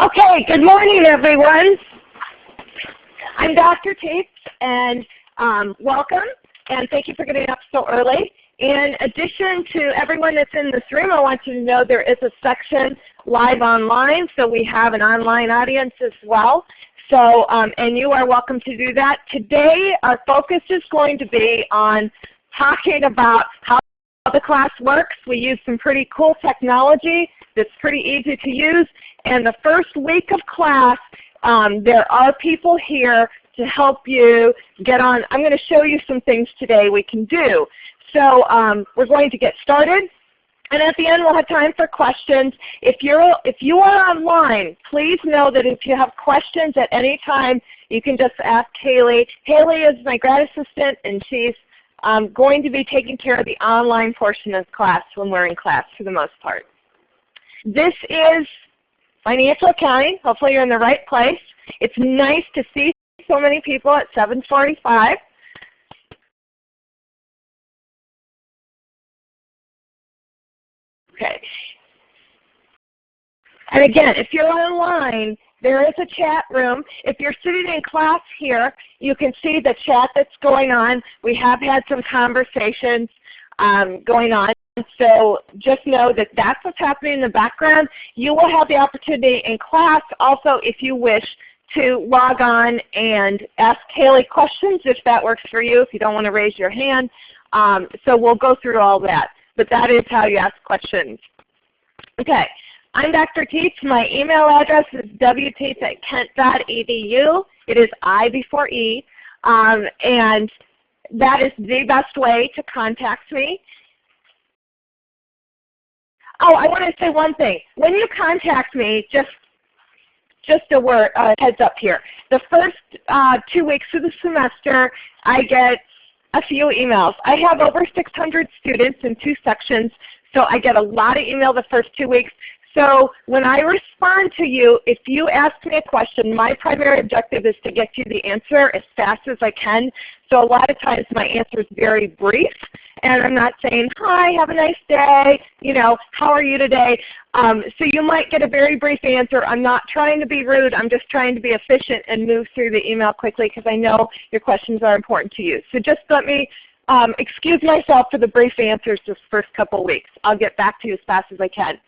Okay, good morning, everyone. I'm Dr. Tate, and welcome, and thank you for getting up so early. In addition to everyone that's in this room, I want you to know there is a section live online, so we have an online audience as well. So, and you are welcome to do that. Today, our focus is going to be on talking about how the class works. We use some pretty cool technology that's pretty easy to use. And the first week of class, there are people here to help you get on. I'm going to show you some things today we can do. So we're going to get started. And at the end, we'll have time for questions. If you are online, please know that if you have questions at any time, you can just ask Haley. Haley is my grad assistant, and she's going to be taking care of the online portion of class when we're in class for the most part. This is financial accounting. Hopefully you're in the right place. It's nice to see so many people at 7:45. Okay. And again, if you're online, there is a chat room. If you're sitting in class here, you can see the chat that's going on. We have had some conversations going on. So just know that that's what's happening in the background. You will have the opportunity in class also, if you wish, to log on and ask Haley questions if that works for you, if you don't want to raise your hand. So we'll go through all that. But that is how you ask questions. Okay, I'm Dr. Teets. My email address is wteets@kent.edu. It is I before E. And that is the best way to contact me. Oh, I want to say one thing. When you contact me, just a word, heads up here. The first 2 weeks of the semester, I get a few emails. I have over 600 students in 2 sections, so I get a lot of email the first 2 weeks. So when I respond to you, if you ask me a question, my primary objective is to get you the answer as fast as I can. So a lot of times my answer is very brief, and I'm not saying, hi, have a nice day, how are you today? So you might get a very brief answer. I'm not trying to be rude. I'm just trying to be efficient and move through the email quickly because I know your questions are important to you. So just let me excuse myself for the brief answers this first couple of weeks. I'll get back to you as fast as I can.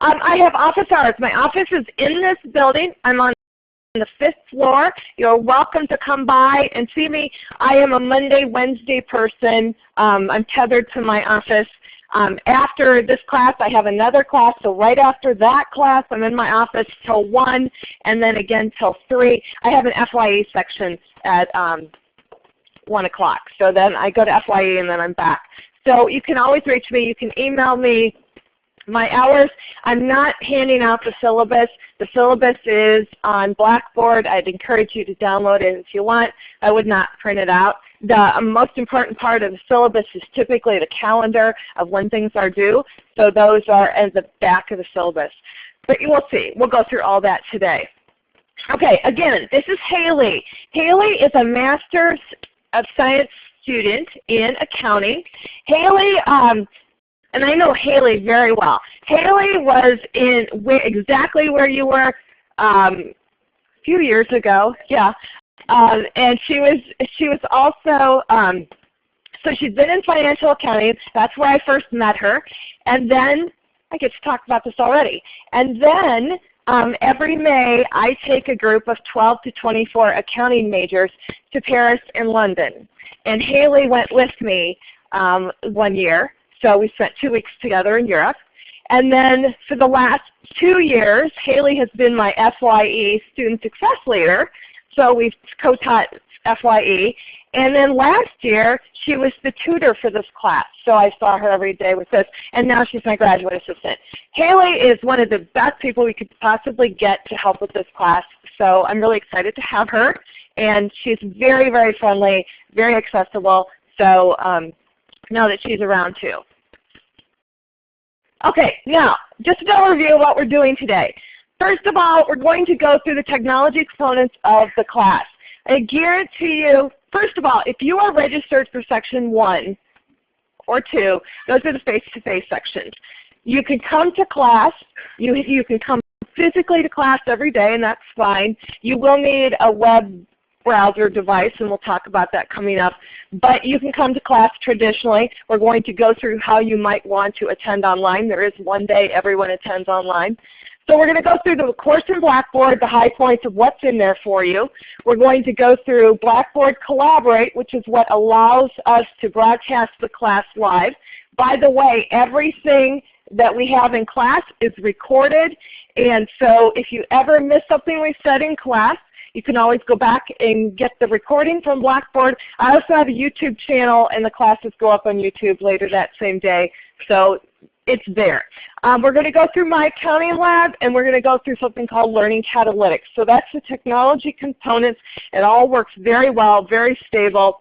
I have office hours. My office is in this building. I'm on the 5th floor. You're welcome to come by and see me. I am a Monday, Wednesday person. I'm tethered to my office. After this class, I have another class. So right after that class, I'm in my office till 1 and then again till 3. I have an FYE section at 1 o'clock. So then I go to FYE and then I'm back. So you can always reach me. You can email me my hours. I'm not handing out the syllabus. The syllabus is on Blackboard. I'd encourage you to download it if you want. I would not print it out. The most important part of the syllabus is typically the calendar of when things are due. So those are at the back of the syllabus. But you will see. We'll go through all that today. Okay, again, this is Haley. Haley is a Master's of Science student in accounting. Haley, and I know Haley very well. Haley was in exactly where you were a few years ago, yeah. And she was also, so she's been in financial accounting. That's where I first met her. And then, I get to talk about this already. And then every May, I take a group of 12 to 24 accounting majors to Paris and London. And Haley went with me 1 year. So we spent 2 weeks together in Europe. And then for the last 2 years, Haley has been my FYE Student Success Leader. So we've co-taught FYE. And then last year, she was the tutor for this class. So I saw her every day with this. And now she's my graduate assistant. Haley is one of the best people we could possibly get to help with this class. So I'm really excited to have her. And she's very, very friendly, very accessible. So know that she's around too. Okay, now just an overview of what we're doing today. First of all, we're going to go through the technology components of the class. I guarantee you, first of all, if you are registered for Section 1 or 2, those are the face-to-face sections. You can come to class, you can come physically to class every day, and that's fine. You will need a web browser device, and we'll talk about that coming up. But you can come to class traditionally. We're going to go through how you might want to attend online. There is one day everyone attends online. So we're going to go through the course in Blackboard, the high points of what's in there for you. We're going to go through Blackboard Collaborate, which is what allows us to broadcast the class live. By the way, everything that we have in class is recorded, and so if you ever miss something we said in class, you can always go back and get the recording from Blackboard. I also have a YouTube channel, and the classes go up on YouTube later that same day, so it's there. We're going to go through My Accounting Lab, and we're going to go through something called Learning Catalytics. So that's the technology components. It all works very well, very stable.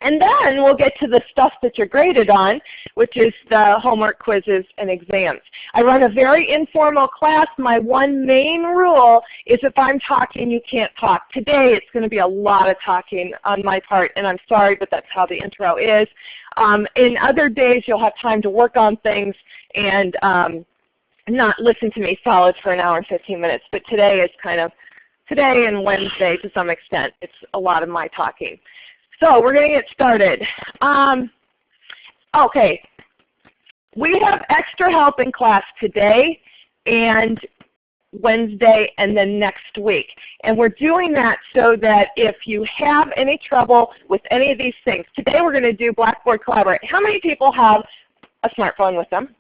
And then we'll get to the stuff that you're graded on, which is the homework, quizzes, and exams. I run a very informal class. My one main rule is if I'm talking, you can't talk. Today it's going to be a lot of talking on my part, and I'm sorry, but that's how the intro is. In other days you'll have time to work on things and not listen to me solid for an hour and 15 minutes. But today is kind of, today and Wednesday to some extent, it's a lot of my talking. So we're going to get started. Okay, we have extra help in class today and Wednesday and then next week. And we're doing that so that if you have any trouble with any of these things, today we're going to do Blackboard Collaborate. How many people have a smartphone with them?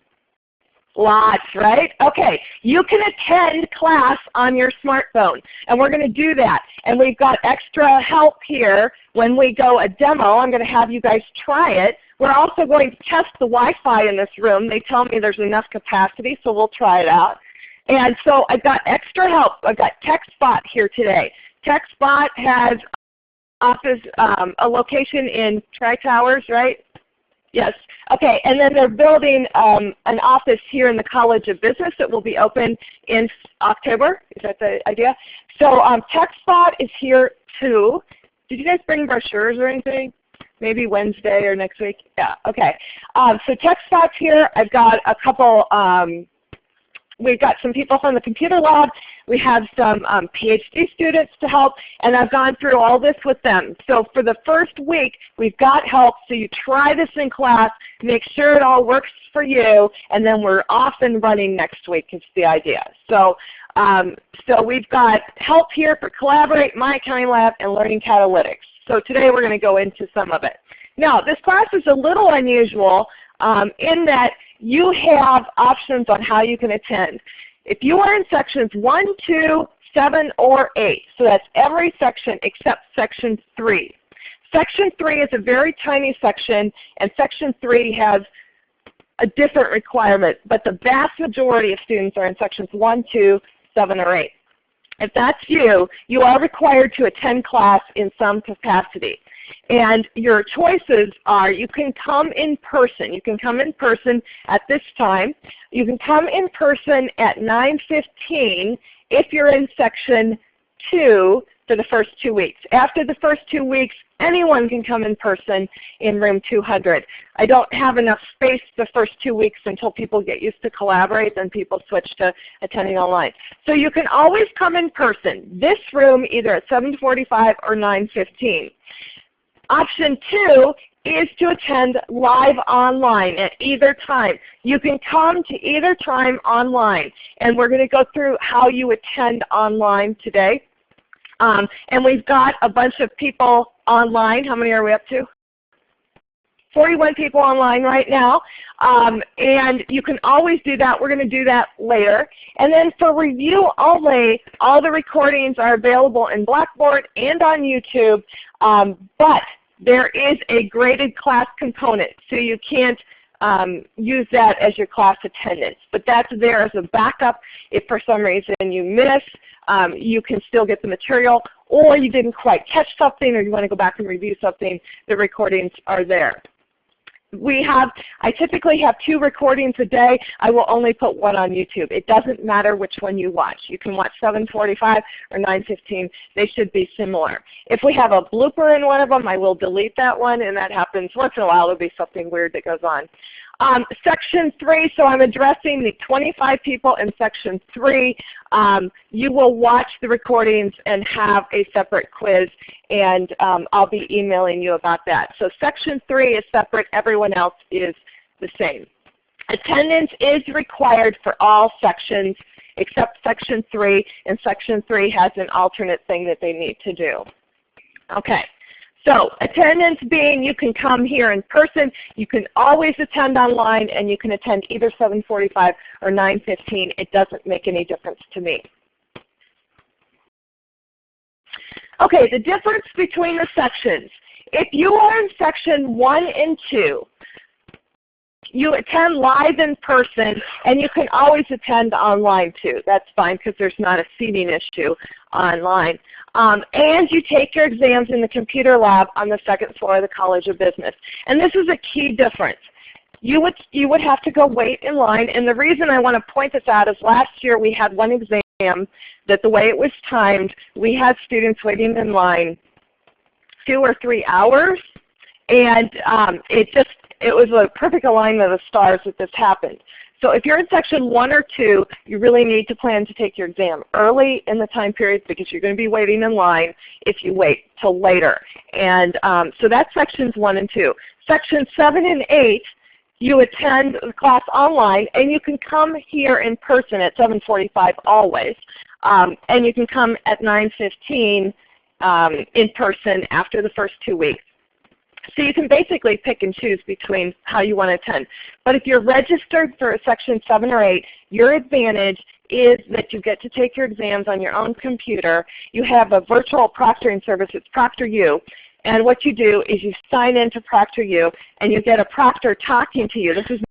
Lots, right? Okay, you can attend class on your smartphone, and we're going to do that. And we've got extra help here when we go a demo. I'm going to have you guys try it. We're also going to test the Wi-Fi in this room. They tell me there's enough capacity, so we'll try it out. And so I've got extra help. I've got TechSpot here today. TechSpot has office, a location in Tri-Towers, right? Yes. Okay, and then they're building an office here in the College of Business that will be open in October. Is that the idea? So TechSpot is here too. Did you guys bring brochures or anything? Maybe Wednesday or next week? Yeah, okay. So TechSpot's here. I've got a couple, we've got some people from the computer lab. We have some PhD students to help, and I've gone through all this with them. So for the first week, we've got help. So you try this in class, make sure it all works for you, and then we're off and running next week is the idea. So, so we've got help here for Collaborate, My Accounting Lab, and Learning Catalytics. So today we're going to go into some of it. Now this class is a little unusual in that you have options on how you can attend. If you are in sections 1, 2, 7, or 8, so that's every section except section 3. Section 3 is a very tiny section, and section 3 has a different requirement, but the vast majority of students are in sections 1, 2, 7, or 8. If that's you, you are required to attend class in some capacity. And your choices are you can come in person. You can come in person at this time. You can come in person at 9:15 if you're in section 2 for the first 2 weeks. After the first 2 weeks, anyone can come in person in room 200. I don't have enough space the first 2 weeks until people get used to Collaborate, then people switch to attending online. So you can always come in person. This room either at 7:45 or 9:15. Option 2 is to attend live online at either time. You can come to either time online, and we're going to go through how you attend online today. And we've got a bunch of people online. How many are we up to? 41 people online right now, and you can always do that. We're going to do that later. And then for review only, all the recordings are available in Blackboard and on YouTube, but there is a graded class component, so you can't use that as your class attendance. But that's there as a backup. If for some reason you miss, you can still get the material, or you didn't quite catch something, or you want to go back and review something, the recordings are there. I typically have 2 recordings a day. I will only put one on YouTube. It doesn't matter which one you watch. You can watch 7:45 or 9:15. They should be similar. If we have a blooper in one of them, I will delete that one, and that happens once in a while. There'll be something weird that goes on. Section 3, so I'm addressing the 25 people in Section 3. You will watch the recordings and have a separate quiz, and I'll be emailing you about that. So Section 3 is separate. Everyone else is the same. Attendance is required for all sections except Section 3, and Section 3 has an alternate thing that they need to do. Okay. So attendance being you can come here in person, you can always attend online, and you can attend either 7:45 or 9:15. It doesn't make any difference to me. Okay, the difference between the sections. If you are in Section 1 and 2, you attend live in person, and you can always attend online too. That's fine because there's not a seating issue online. And you take your exams in the computer lab on the second floor of the College of Business. And this is a key difference. You would have to go wait in line, and the reason I want to point this out is last year we had one exam that the way it was timed, we had students waiting in line 2 or 3 hours, and it was a perfect alignment of the stars that this happened. So if you're in Section 1 or 2, you really need to plan to take your exam early in the time period because you're going to be waiting in line if you wait till later. And so that's Sections 1 and 2. Sections 7 and 8, you attend the class online, and you can come here in person at 7:45 always. And you can come at 9:15 in person after the first 2 weeks. So you can basically pick and choose between how you want to attend. But if you're registered for Section 7 or 8, your advantage is that you get to take your exams on your own computer. You have a virtual proctoring service. It's ProctorU. And what you do is you sign into ProctorU, and you get a proctor talking to you. This is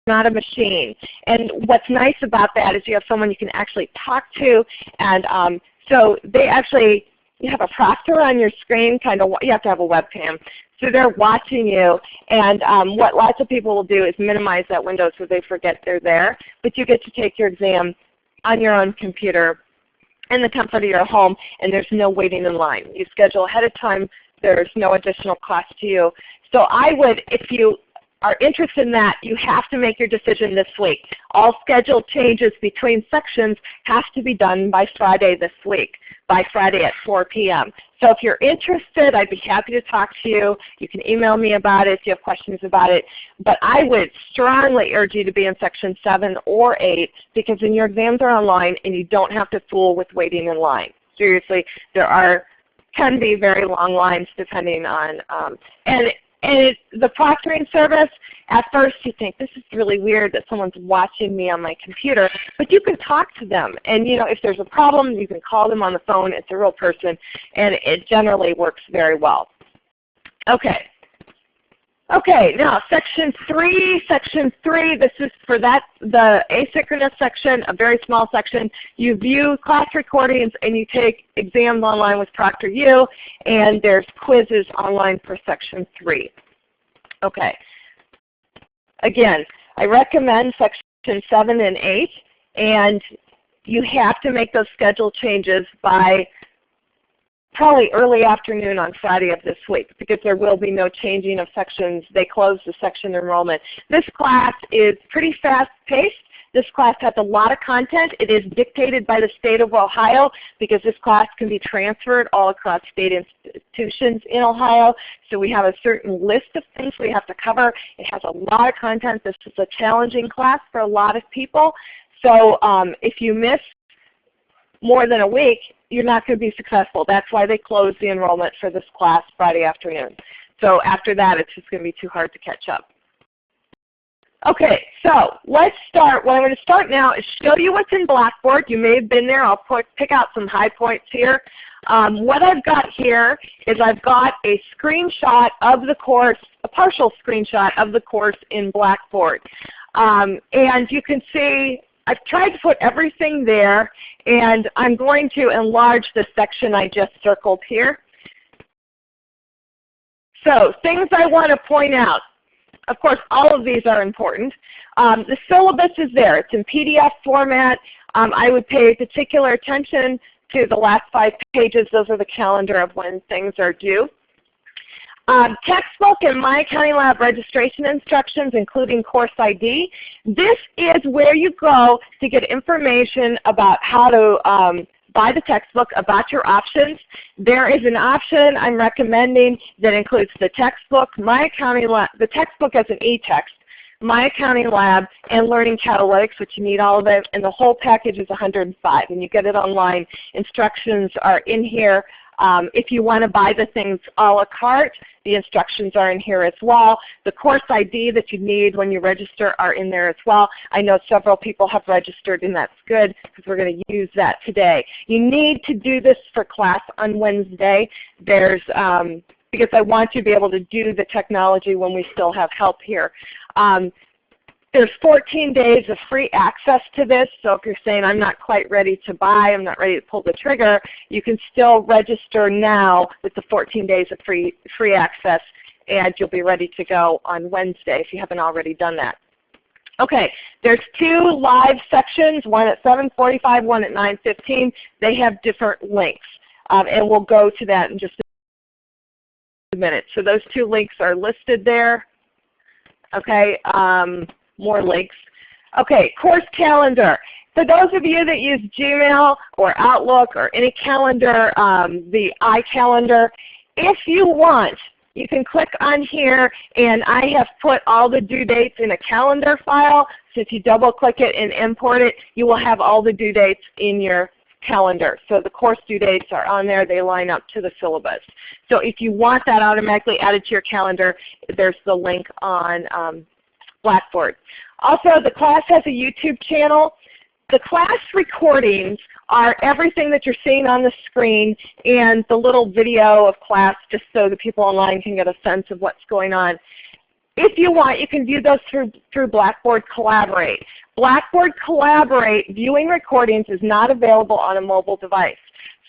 not a machine. And what's nice about that is you have someone you can actually talk to. And so they actually, you have a proctor on your screen, you have to have a webcam. So they're watching you, and what lots of people will do is minimize that window so they forget they're there. But you get to take your exam on your own computer in the comfort of your home, and there's no waiting in line. You schedule ahead of time. There's no additional cost to you. So I would, if you are interested in that, you have to make your decision this week. All schedule changes between sections have to be done by Friday this week, by Friday at 4 p.m. So if you're interested, I'd be happy to talk to you. You can email me about it if you have questions about it. But I would strongly urge you to be in Section 7 or 8 because then your exams are online and you don't have to fool with waiting in line. Seriously, can be very long lines depending on, the proctoring service, at first you think, this is really weird that someone's watching me on my computer, but you can talk to them. And if there's a problem, you can call them on the phone. It's a real person, and it generally works very well. Okay. Okay, now Section 3. Section 3, this is for the asynchronous section, a very small section. You view class recordings and you take exams online with ProctorU, and there's quizzes online for Section 3. Okay. Again, I recommend Section 7 and 8, and you have to make those schedule changes by probably early afternoon on Friday of this week because there will be no changing of sections. They close the section enrollment. This class is pretty fast-paced. This class has a lot of content. It is dictated by the state of Ohio because this class can be transferred all across state institutions in Ohio. So we have a certain list of things we have to cover. It has a lot of content. This is a challenging class for a lot of people. So if you miss more than a week, you're not going to be successful. That's why they close the enrollment for this class Friday afternoon. So after that, it's just going to be too hard to catch up. Okay, so let's start. What I'm going to start now is show you what's in Blackboard. You may have been there. I'll pick out some high points here. What I've got here is I've got a screenshot of the course, a partial screenshot of the course in Blackboard. And you can see I've tried to put everything there, and I'm going to enlarge the section I just circled here. So things I want to point out. Of course, all of these are important. The syllabus is there. It's in PDF format. I would pay particular attention to the last 5 pages. Those are the calendar of when things are due. Textbook and My Accounting Lab registration instructions, including course ID. This is where you go to get information about how to buy the textbook, about your options. There is an option I'm recommending that includes the textbook, My Accounting Lab, the textbook as an e-text, My Accounting Lab, and Learning Catalytics, which you need all of it, and the whole package is $105, and you get it online. Instructions are in here. If you want to buy the things a la carte, the instructions are in here as well. The course ID that you need when you register are in there as well. I know several people have registered, and that's good because we're going to use that today. You need to do this for class on Wednesday. There's because I want you to be able to do the technology when we still have help here. There's 14 days of free access to this, so if you're saying I'm not quite ready to buy, I'm not ready to pull the trigger, you can still register now with the 14 days of free access, and you'll be ready to go on Wednesday if you haven't already done that. Okay, there's 2 live sections, one at 7:45, one at 9:15. They have different links, and we'll go to that in just a minute. So those 2 links are listed there. Okay. More links. Okay, course calendar. For those of you that use Gmail or Outlook or any calendar, the iCalendar, if you want, you can click on here, and I have put all the due dates in a calendar file. So if you double click it and import it, you will have all the due dates in your calendar. So the course due dates are on there. They line up to the syllabus. So if you want that automatically added to your calendar, there's the link on Blackboard. Also, the class has a YouTube channel. The class recordings are everything that you're seeing on the screen and the little video of class, just so the people online can get a sense of what's going on. If you want, you can view those through Blackboard Collaborate. Blackboard Collaborate viewing recordings is not available on a mobile device.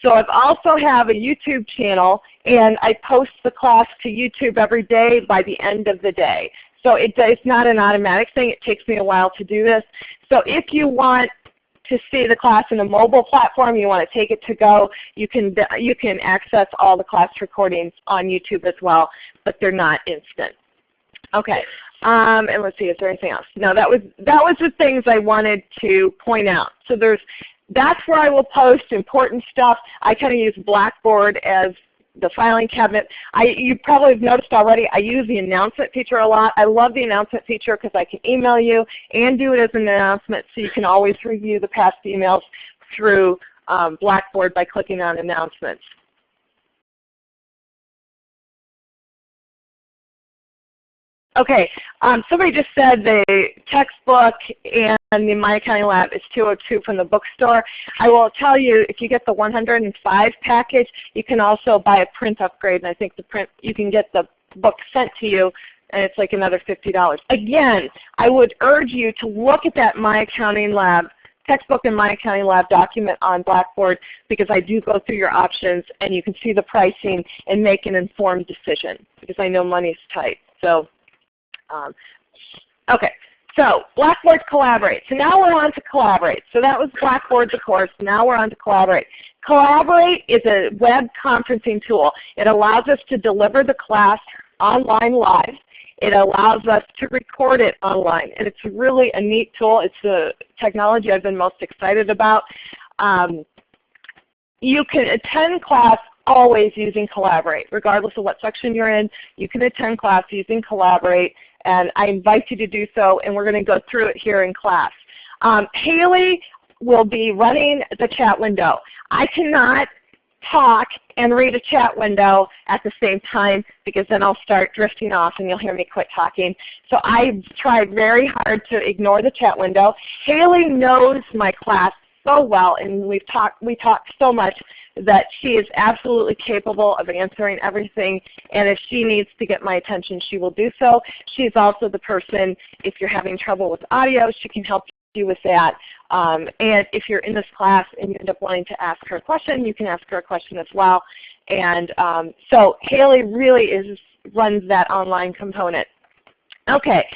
So I also have a YouTube channel, and I post the class to YouTube every day by the end of the day. So it's not an automatic thing. It takes me a while to do this. So if you want to see the class in a mobile platform, you want to take it to go, you can access all the class recordings on YouTube as well, but they're not instant. Okay, and let's see, is there anything else? No, that was the things I wanted to point out. So that's where I will post important stuff. I kind of use Blackboard as the filing cabinet. You probably have noticed already I use the announcement feature a lot. I love the announcement feature because I can email you and do it as an announcement, so you can always review the past emails through Blackboard by clicking on announcements. Okay, somebody just said the textbook and the My Accounting Lab is $202 from the bookstore. I will tell you, if you get the 105 package, you can also buy a print upgrade, and I think the print, you can get the book sent to you, and it's like another $50. Again, I would urge you to look at that My Accounting Lab textbook and My Accounting Lab document on Blackboard, because I do go through your options, and you can see the pricing and make an informed decision, because I know money's tight. So. Okay, so Blackboard Collaborate. So now we're on to Collaborate. So that was Blackboard, the course. Now we're on to Collaborate. Collaborate is a web conferencing tool. It allows us to deliver the class online live. It allows us to record it online. And it's really a neat tool. It's the technology I've been most excited about. You can attend class always using Collaborate. Regardless of what section you're in, you can attend class using Collaborate. And I invite you to do so, and we're going to go through it here in class. Haley will be running the chat window. I cannot talk and read a chat window at the same time, because then I'll start drifting off and you'll hear me quit talking. So I've tried very hard to ignore the chat window. Haley knows my class so well, and we talk so much that she is absolutely capable of answering everything, and if she needs to get my attention, she will do so. She's also the person, if you're having trouble with audio, she can help you with that. And if you're in this class and you end up wanting to ask her a question, you can ask her a question as well. And so Haley really runs that online component. Okay,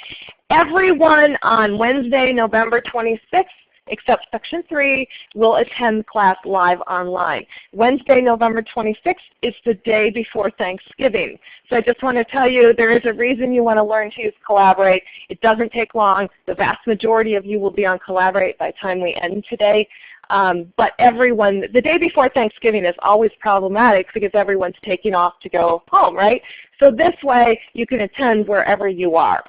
everyone on Wednesday, November 26th, except Section 3 will attend class live online. Wednesday, November 26th is the day before Thanksgiving. So I just want to tell you there is a reason you want to learn to use Collaborate. It doesn't take long. The vast majority of you will be on Collaborate by the time we end today. But everyone, the day before Thanksgiving is always problematic because everyone's taking off to go home, right? So this way you can attend wherever you are.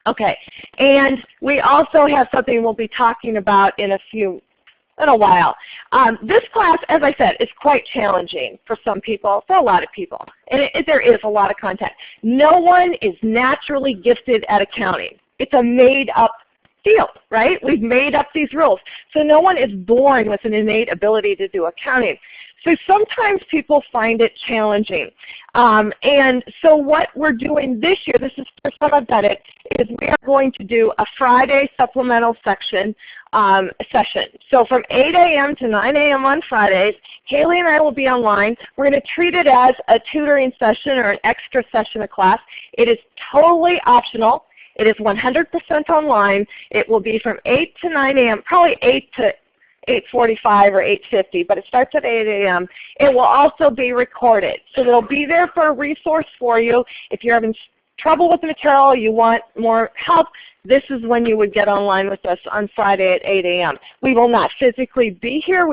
Okay, and we also have something we'll be talking about in a while. This class, as I said, is quite challenging for some people, for a lot of people, and there is a lot of content. No one is naturally gifted at accounting. It's a made-up field, right? We've made up these rules. So no one is born with an innate ability to do accounting. So sometimes people find it challenging. And so what we're doing this year, this is the first time I've done it, is we are going to do a Friday supplemental session. So from 8 a.m. to 9 a.m. on Fridays, Haley and I will be online. We're going to treat it as a tutoring session or an extra session of class. It is totally optional. It is 100% online. It will be from 8 to 9 a.m., probably 8 to 8:45 or 8:50, but it starts at 8 a.m. It will also be recorded. So it'll be there for a resource for you. If you're having trouble with the material, you want more help, this is when you would get online with us on Friday at 8 a.m. We will not physically be here.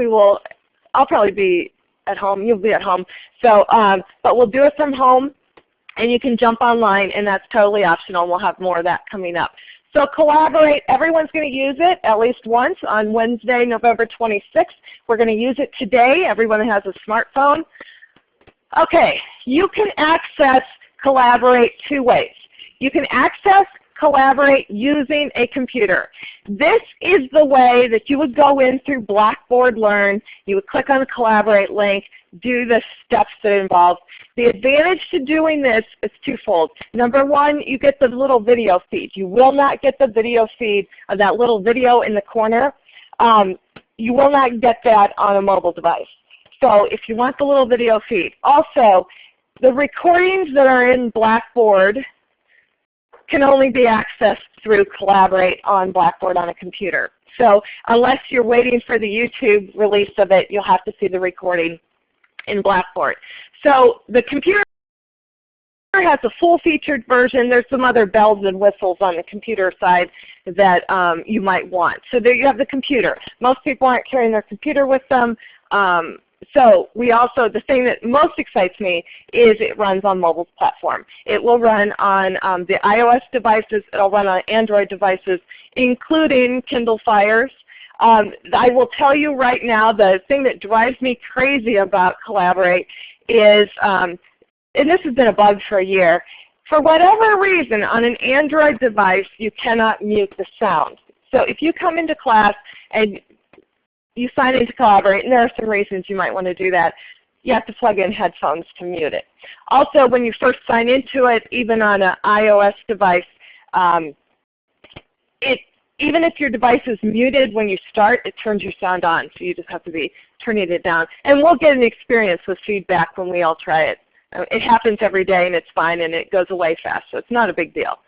I'll probably be at home. You'll be at home. So, but we'll do it from home, and you can jump online, and that's totally optional. We'll have more of that coming up. So Collaborate, everyone's going to use it at least once on Wednesday, November 26th. We're going to use it today, everyone that has a smartphone. Okay, you can access Collaborate two ways. You can access Collaborate using a computer. This is the way that you would go in through Blackboard Learn. You would click on the Collaborate link, do the steps that it involves. The advantage to doing this is twofold. Number one, you get the little video feed. You will not get the video feed of that little video in the corner. You will not get that on a mobile device. So if you want the little video feed. Also, the recordings that are in Blackboard can only be accessed through Collaborate on Blackboard on a computer. So unless you're waiting for the YouTube release of it, you'll have to see the recording in Blackboard. So the computer has a full-featured version. There's some other bells and whistles on the computer side that you might want. So there you have the computer. Most people aren't carrying their computer with them. So we also, the thing that most excites me is it runs on mobile platform. It will run on the iOS devices. It will run on Android devices, including Kindle Fires. I will tell you right now, the thing that drives me crazy about Collaborate is, and this has been a bug for a year, for whatever reason on an Android device you cannot mute the sound. So if you come into class and you sign into Collaborate, and there are some reasons you might want to do that, you have to plug in headphones to mute it. Also, when you first sign into it, even on an iOS device, even if your device is muted when you start, it turns your sound on, so you just have to be turning it down. And we'll get an experience with feedback when we all try it. It happens every day, and it's fine, and it goes away fast, so it's not a big deal.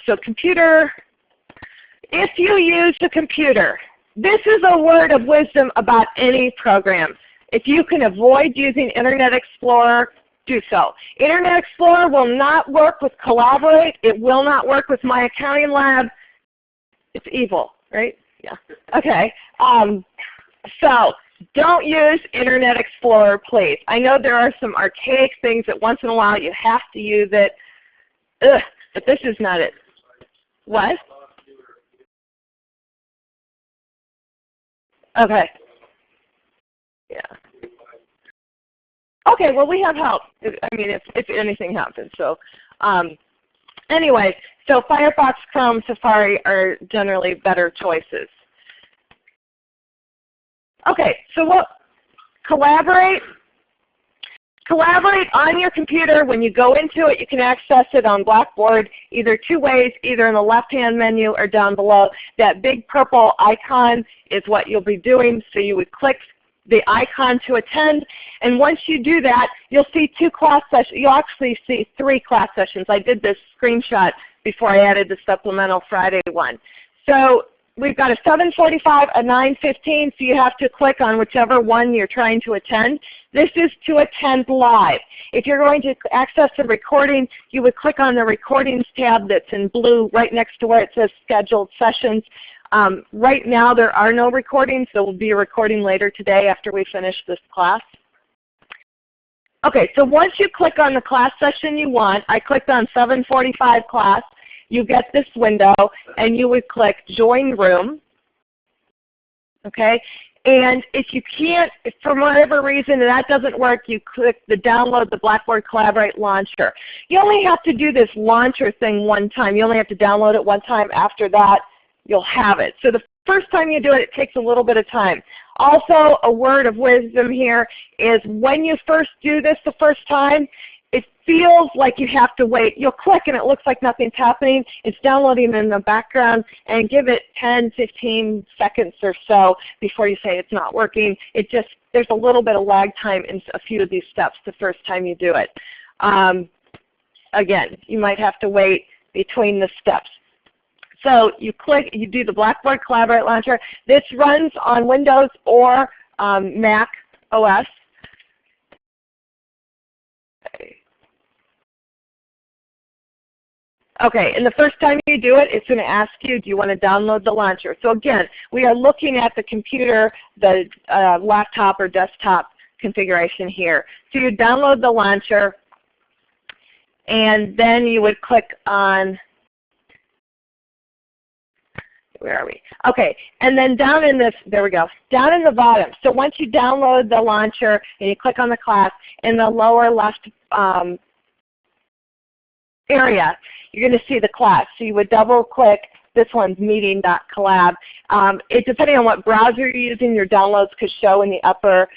So computer, if you use the computer, this is a word of wisdom about any program. If you can avoid using Internet Explorer, do so. Internet Explorer will not work with Collaborate. It will not work with My Accounting Lab. It's evil, right? Yeah. Okay. So don't use Internet Explorer, please. I know there are some archaic things that once in a while you have to use it. Ugh, but this is not it. What? Okay. Yeah. Okay, well we have help. I mean, if anything happens. So anyway, so Firefox, Chrome, Safari are generally better choices. Okay, so what? Collaborate on your computer. When you go into it, you can access it on Blackboard either two ways, either in the left-hand menu or down below. That big purple icon is what you'll be doing, so you would click the icon to attend, and once you do that, you'll see two class sessions. You'll actually see 3 class sessions. I did this screenshot before I added the supplemental Friday one. So we've got a 7:45, a 9:15, so you have to click on whichever one you're trying to attend. This is to attend live. If you're going to access the recording, you would click on the recordings tab that's in blue right next to where it says scheduled sessions. Right now there are no recordings. There will be a recording later today after we finish this class. Okay, so once you click on the class session you want, I clicked on 7:45 class, you get this window and you would click Join Room. Okay, and if you can't, if for whatever reason that doesn't work, you click the Download the Blackboard Collaborate Launcher. You only have to do this launcher thing one time. You only have to download it one time. After that, you'll have it. So the first time you do it, it takes a little bit of time. Also, a word of wisdom here is when you first do this the first time, it feels like you have to wait. You'll click and it looks like nothing's happening. It's downloading in the background, and give it 10, 15 seconds or so before you say it's not working. There's a little bit of lag time in a few of these steps the first time you do it. Again, you might have to wait between the steps. So you click, you do the Blackboard Collaborate Launcher. This runs on Windows or Mac OS. Okay, and the first time you do it, it's going to ask you, do you want to download the launcher? So again, we are looking at the computer, the laptop or desktop configuration here. So you download the launcher, and then you would click on, where are we? Okay, and then down in this, there we go, down in the bottom. So once you download the launcher and you click on the class, in the lower left area, you're going to see the class. So you would double click, this one's meeting.collab. Depending on what browser you're using, your downloads could show in the upper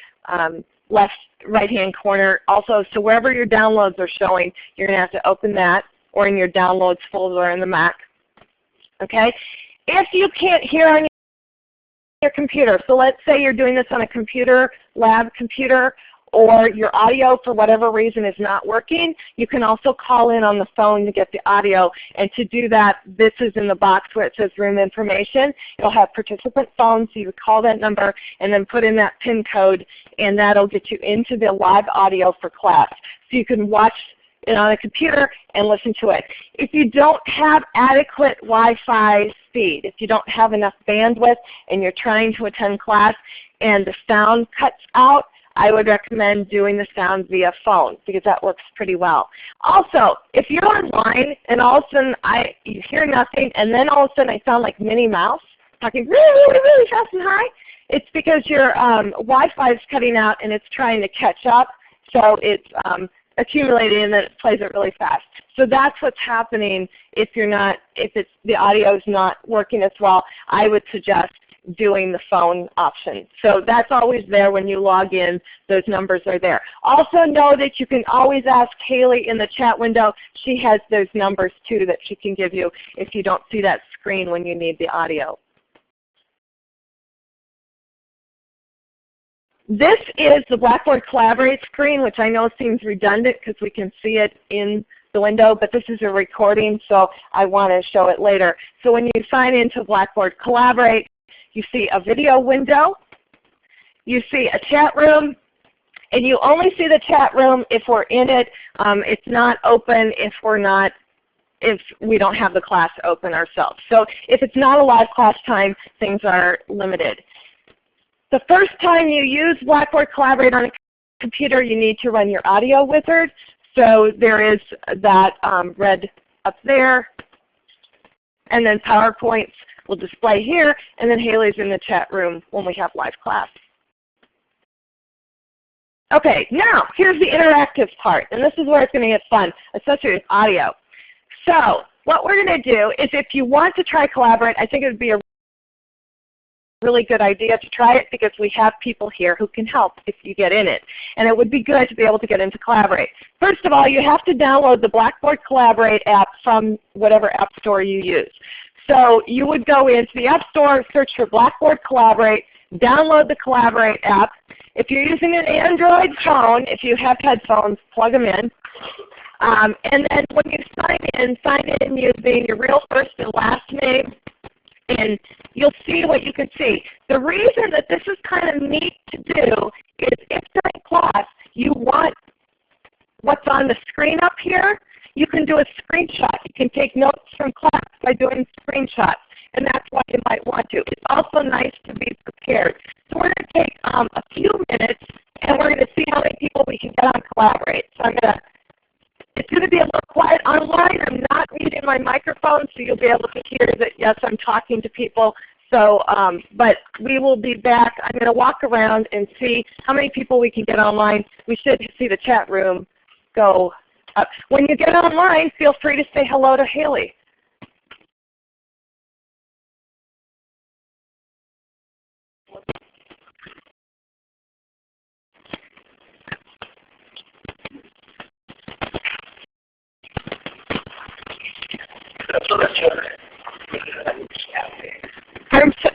left right-hand corner. Also, so wherever your downloads are showing, you're going to have to open that, or in your downloads folder in the Mac. Okay? If you can't hear on your computer, so let's say you're doing this on a computer, lab computer, or your audio for whatever reason is not working, you can also call in on the phone to get the audio. And to do that, this is in the box where it says room information. It'll have participant phones, so you would call that number and then put in that PIN code, and that'll get you into the live audio for class. So you can watch it on a computer and listen to it. If you don't have adequate Wi-Fi speed, if you don't have enough bandwidth and you're trying to attend class and the sound cuts out, I would recommend doing the sound via phone because that works pretty well. Also, if you're online and all of a sudden you hear nothing and then all of a sudden I sound like Minnie Mouse talking really, really fast and high, it's because your Wi-Fi is cutting out and it's trying to catch up. So it's accumulating and then it plays it really fast. So that's what's happening if the audio is not working as well. I would suggest doing the phone option. So that's always there when you log in. Those numbers are there. Also know that you can always ask Haley in the chat window. She has those numbers too that she can give you if you don't see that screen when you need the audio. This is the Blackboard Collaborate screen, which I know seems redundant because we can see it in the window, but this is a recording, so I want to show it later. So when you sign into Blackboard Collaborate, you see a video window, you see a chat room, and you only see the chat room if we're in it. It's not open if we don't have the class open ourselves. So if it's not a live class time, things are limited. The first time you use Blackboard Collaborate on a computer, you need to run your audio wizard. So there is that red up there, and then PowerPoints will display here, and then Haley's in the chat room when we have live class. Okay, now here's the interactive part, and this is where it's going to get fun, especially with audio. So what we're going to do is if you want to try Collaborate, I think it would be a really good idea to try it because we have people here who can help if you get in it. And it would be good to be able to get into Collaborate. First of all, you have to download the Blackboard Collaborate app from whatever app store you use. So you would go into the App Store, search for Blackboard Collaborate, download the Collaborate app. If you're using an Android phone, if you have headphones, plug them in. And then when you sign in using your real first and last name and you'll see what you can see. The reason that this is kind of neat to do is if during class you want what's on the screen up here, you can do a screenshot. You can take notes from class by doing screenshots, and that's why you might want to. It's also nice to be prepared. So we're going to take a few minutes, and we're going to see how many people we can get on Collaborate. So it's going to be a little quiet online. I'm not muting my microphone, so you'll be able to hear that, yes, I'm talking to people. So, but we will be back. I'm going to walk around and see how many people we can get online. We should see the chat room go up. When you get online, feel free to say hello to Haley.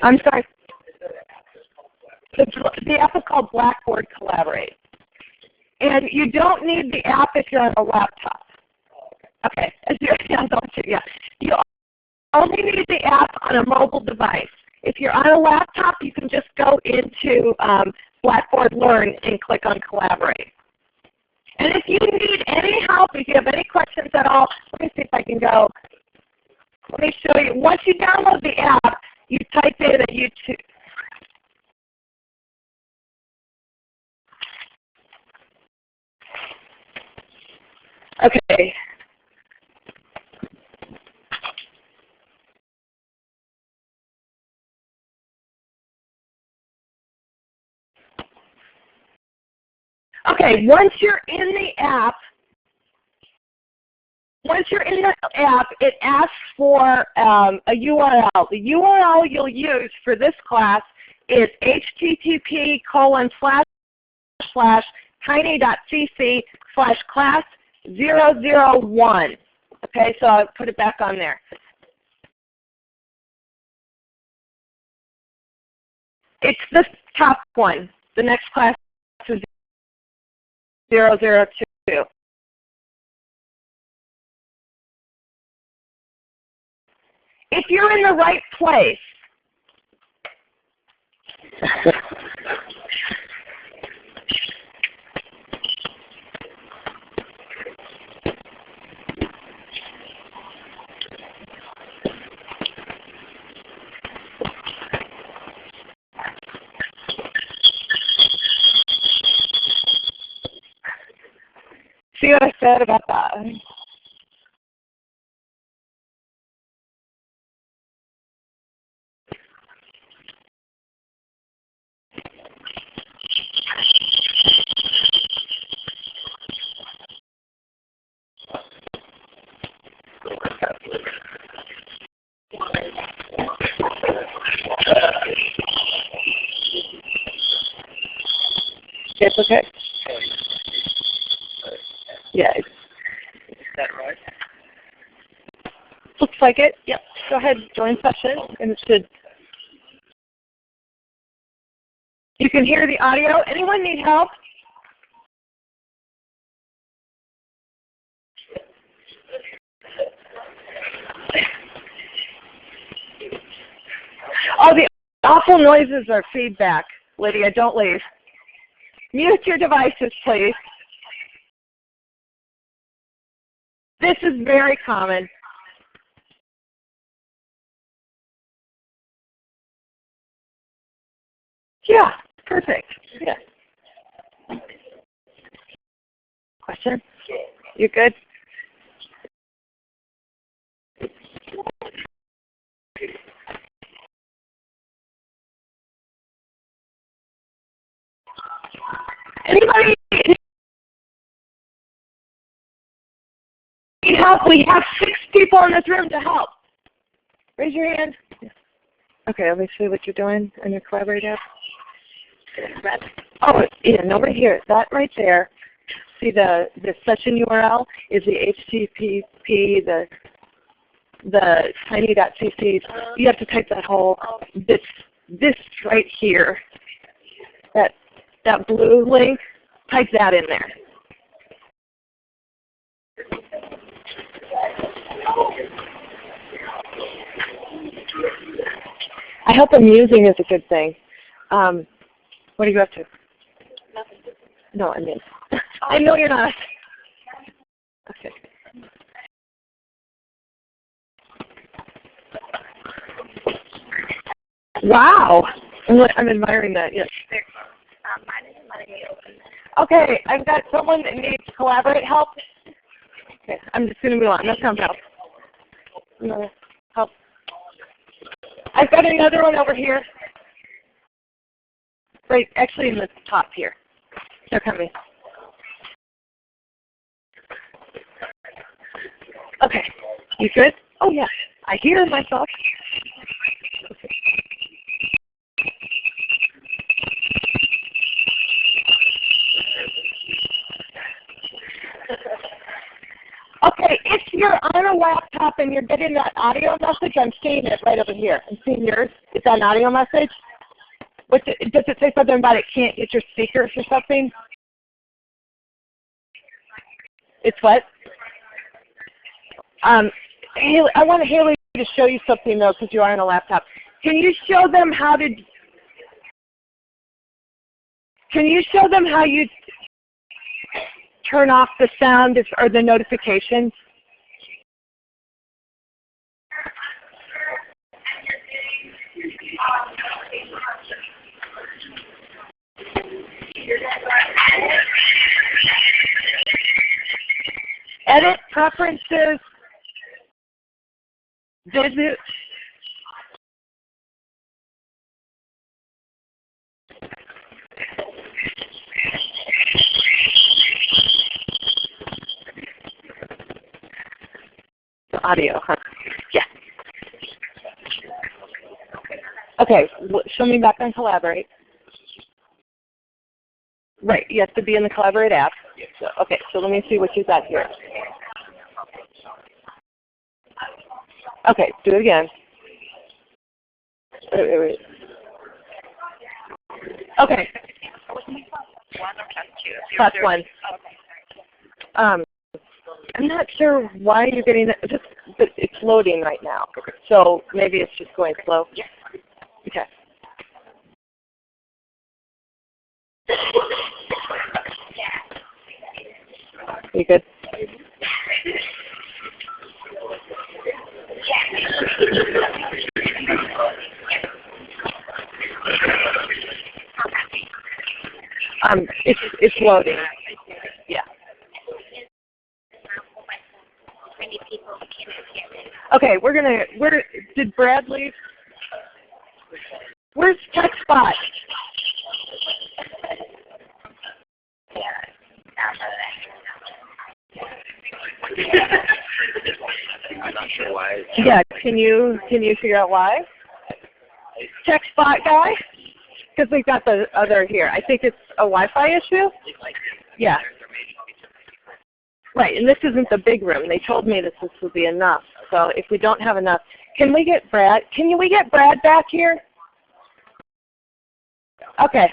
I'm sorry. The app is called Blackboard Collaborate. And you don't need the app if you're on a laptop. Okay, yeah. You only need the app on a mobile device. If you're on a laptop, you can just go into Blackboard Learn and click on Collaborate. And if you need any help, if you have any questions at all, let me see if I can go. Let me show you. Once you download the app, you type in a YouTube. Okay. Okay, once you're in the app, it asks for a URL. The URL you'll use for this class is http://tiny.cc/class001. Okay, so I'll put it back on there. It's the top one. The next class is 002. If you're in the right place, see what I said about that? It's okay. Yeah. Is that right? Looks like it. Yep. Go ahead, join session, and it should. You can hear the audio. Anyone need help? Oh, the awful noises are feedback. Lydia, don't leave. Mute your devices, please. This is very common. Yeah, perfect. Yeah. Question? You good? Anybody need help? We have 6 people in this room to help. Raise your hand. Okay, let me see what you're doing on your Collaborate app. Oh, yeah, no, right here. That right there. See the session URL is the HTTP, the tiny.cc. You have to type that whole this right here. That blue link. Type that in there. I hope amusing is a good thing. What are you up to? Nothing. No, I mean, I know you're not. Okay. Wow. I'm admiring that, yes. Mine isn't letting me open this. Okay, I've got someone that needs collaborate help. Okay, I'm just going to move on. That sounds help. No, help. I've got another one over here. Right, actually in the top here. They're coming. Okay, you good? Oh yeah, I hear myself. Okay. Okay, if you're on a laptop and you're getting that audio message, I'm seeing it right over here. I'm seeing yours. Is that an audio message? Does it say something about it can't get your speakers or something? It's what? Haley, I want Haley to show you something though, because you are on a laptop. Can you show them how to? Can you show them how you turn off the sound or the notifications? Edit preferences. Visit. Audio, huh? Yeah. Okay, show me back on Collaborate. Right, you have to be in the Collaborate app. So, okay, so let me see what you got here. Okay, do it again. Wait. Okay. Press 1. I'm not sure why you're getting that, but it's loading right now. Okay. So maybe it's just going slow. Yeah. Okay. You good? It's loading. Yeah. Okay, did Brad leave? Where's TechSpot? I'm not sure why. Yeah, can you figure out why? TechSpot guy? Because we've got the other here. I think it's a Wi-Fi issue. Yeah. Right, and this isn't the big room. They told me this would be enough. So if we don't have enough, can we get Brad? We get Brad back here? Okay.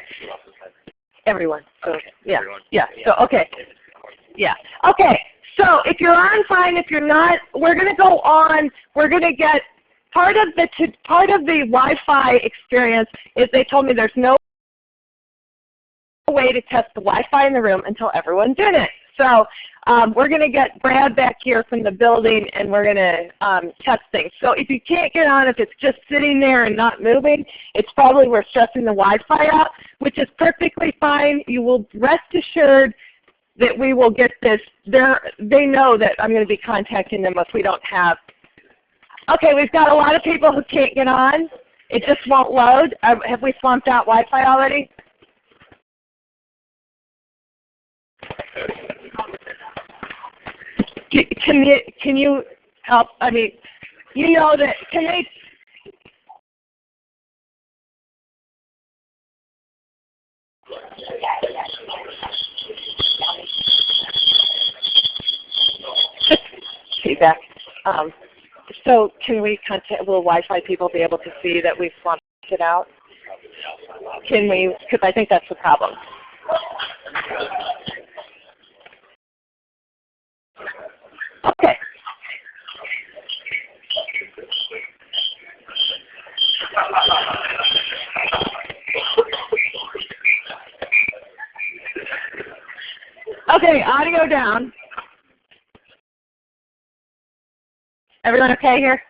Everyone. So yeah. Yeah. So okay. Yeah. Okay. So if you're on, fine. If you're not, we're going to go on. We're going to get part of the Wi-Fi experience is they told me there's no way to test the Wi-Fi in the room until everyone's in it. So we're going to get Brad back here from the building, and we're going to test things. So if you can't get on, if it's just sitting there and not moving, it's probably we're stressing the Wi-Fi out, which is perfectly fine. You will rest assured that we will get this. They know that I'm going to be contacting them if we don't have. Okay, we've got a lot of people who can't get on. It just won't load. Have we swamped out Wi-Fi already? Can you help? I mean, you know that, can they? Feedback. So can we contact, will Wi-Fi people be able to see that we've swamped it out? Can we, because I think that's the problem. Okay. Okay, audio down. Everyone okay here?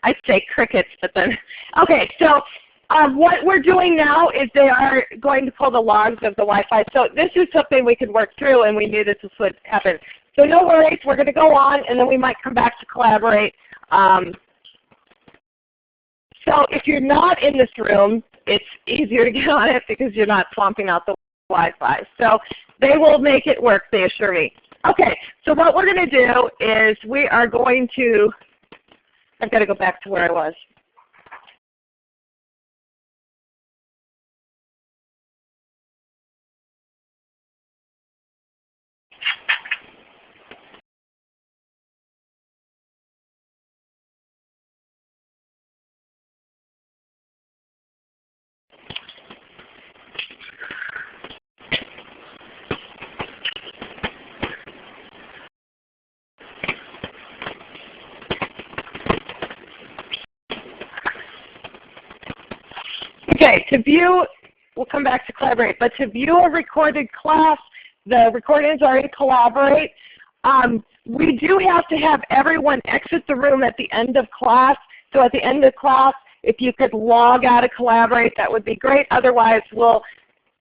I'd say crickets, but then, okay, so what we're doing now is they are going to pull the logs of the Wi-Fi. So this is something we could work through, and we knew this would happen. So no worries, we're going to go on, and then we might come back to collaborate. So if you're not in this room, it's easier to get on it because you're not swamping out the Wi-Fi. So they will make it work, they assure me. Okay, so what we're going to do is we are going to, I've got to go back to where I was. Okay, to view, we'll come back to collaborate, but to view a recorded class, the recordings are in Collaborate. We do have to have everyone exit the room at the end of class. So at the end of class, if you could log out of Collaborate, that would be great. Otherwise, you'll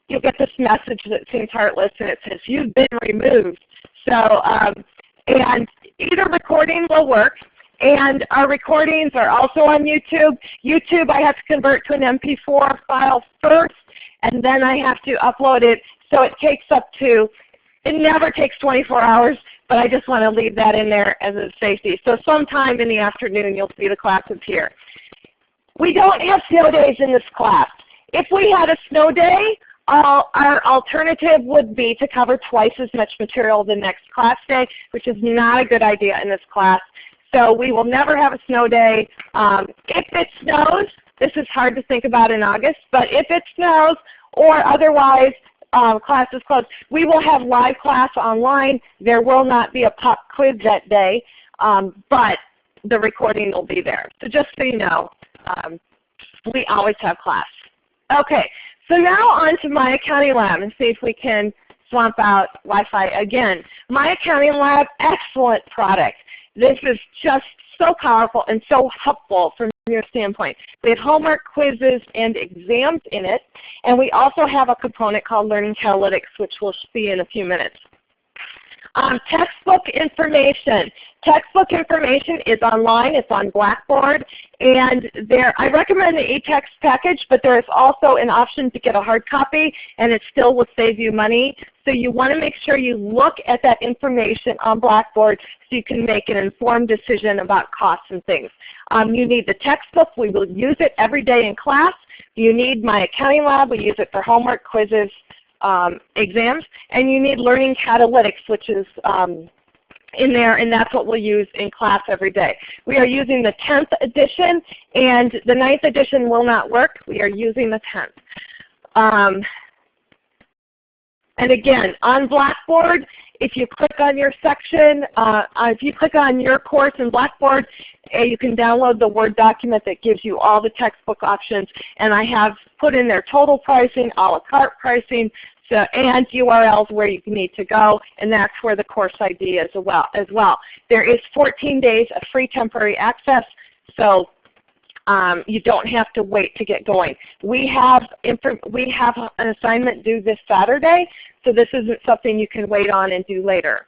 get this message that seems heartless and it says, you've been removed. So, and either recording will work. And our recordings are also on YouTube. YouTube I have to convert to an MP4 file first, and then I have to upload it. So it takes up to, it never takes 24 hours, but I just want to leave that in there as a safety. So sometime in the afternoon you'll see the classes here. We don't have snow days in this class. If we had a snow day, our alternative would be to cover twice as much material the next class day, which is not a good idea in this class. So we will never have a snow day. If it snows, this is hard to think about in August, but if it snows or otherwise class is closed, we will have live class online. There will not be a pop quiz that day, but the recording will be there. So just so you know, we always have class. Okay, so now on to My Accounting Lab and see if we can swamp out Wi-Fi again. My Accounting Lab, excellent product. This is just so powerful and so helpful from your standpoint. We have homework, quizzes, and exams in it. And we also have a component called Learning Catalytics, which we'll see in a few minutes. Textbook information. Textbook information is online. It's on Blackboard. And I recommend the eText package, but there is also an option to get a hard copy, and it still will save you money. So you want to make sure you look at that information on Blackboard so you can make an informed decision about costs and things. You need the textbook. We will use it every day in class. You need My Accounting Lab. We use it for homework, quizzes, exams, and you need Learning Catalytics, which is in there, and that's what we'll use in class every day. We are using the 10th edition, and the 9th edition will not work. We are using the 10th. And again, on Blackboard, if you click on your section, if you click on your course in Blackboard, you can download the Word document that gives you all the textbook options. And I have put in there total pricing, a la carte pricing, and URLs where you need to go, and that's where the course ID is as well. There is 14 days of free temporary access, so you don't have to wait to get going. We have an assignment due this Saturday, so this isn't something you can wait on and do later.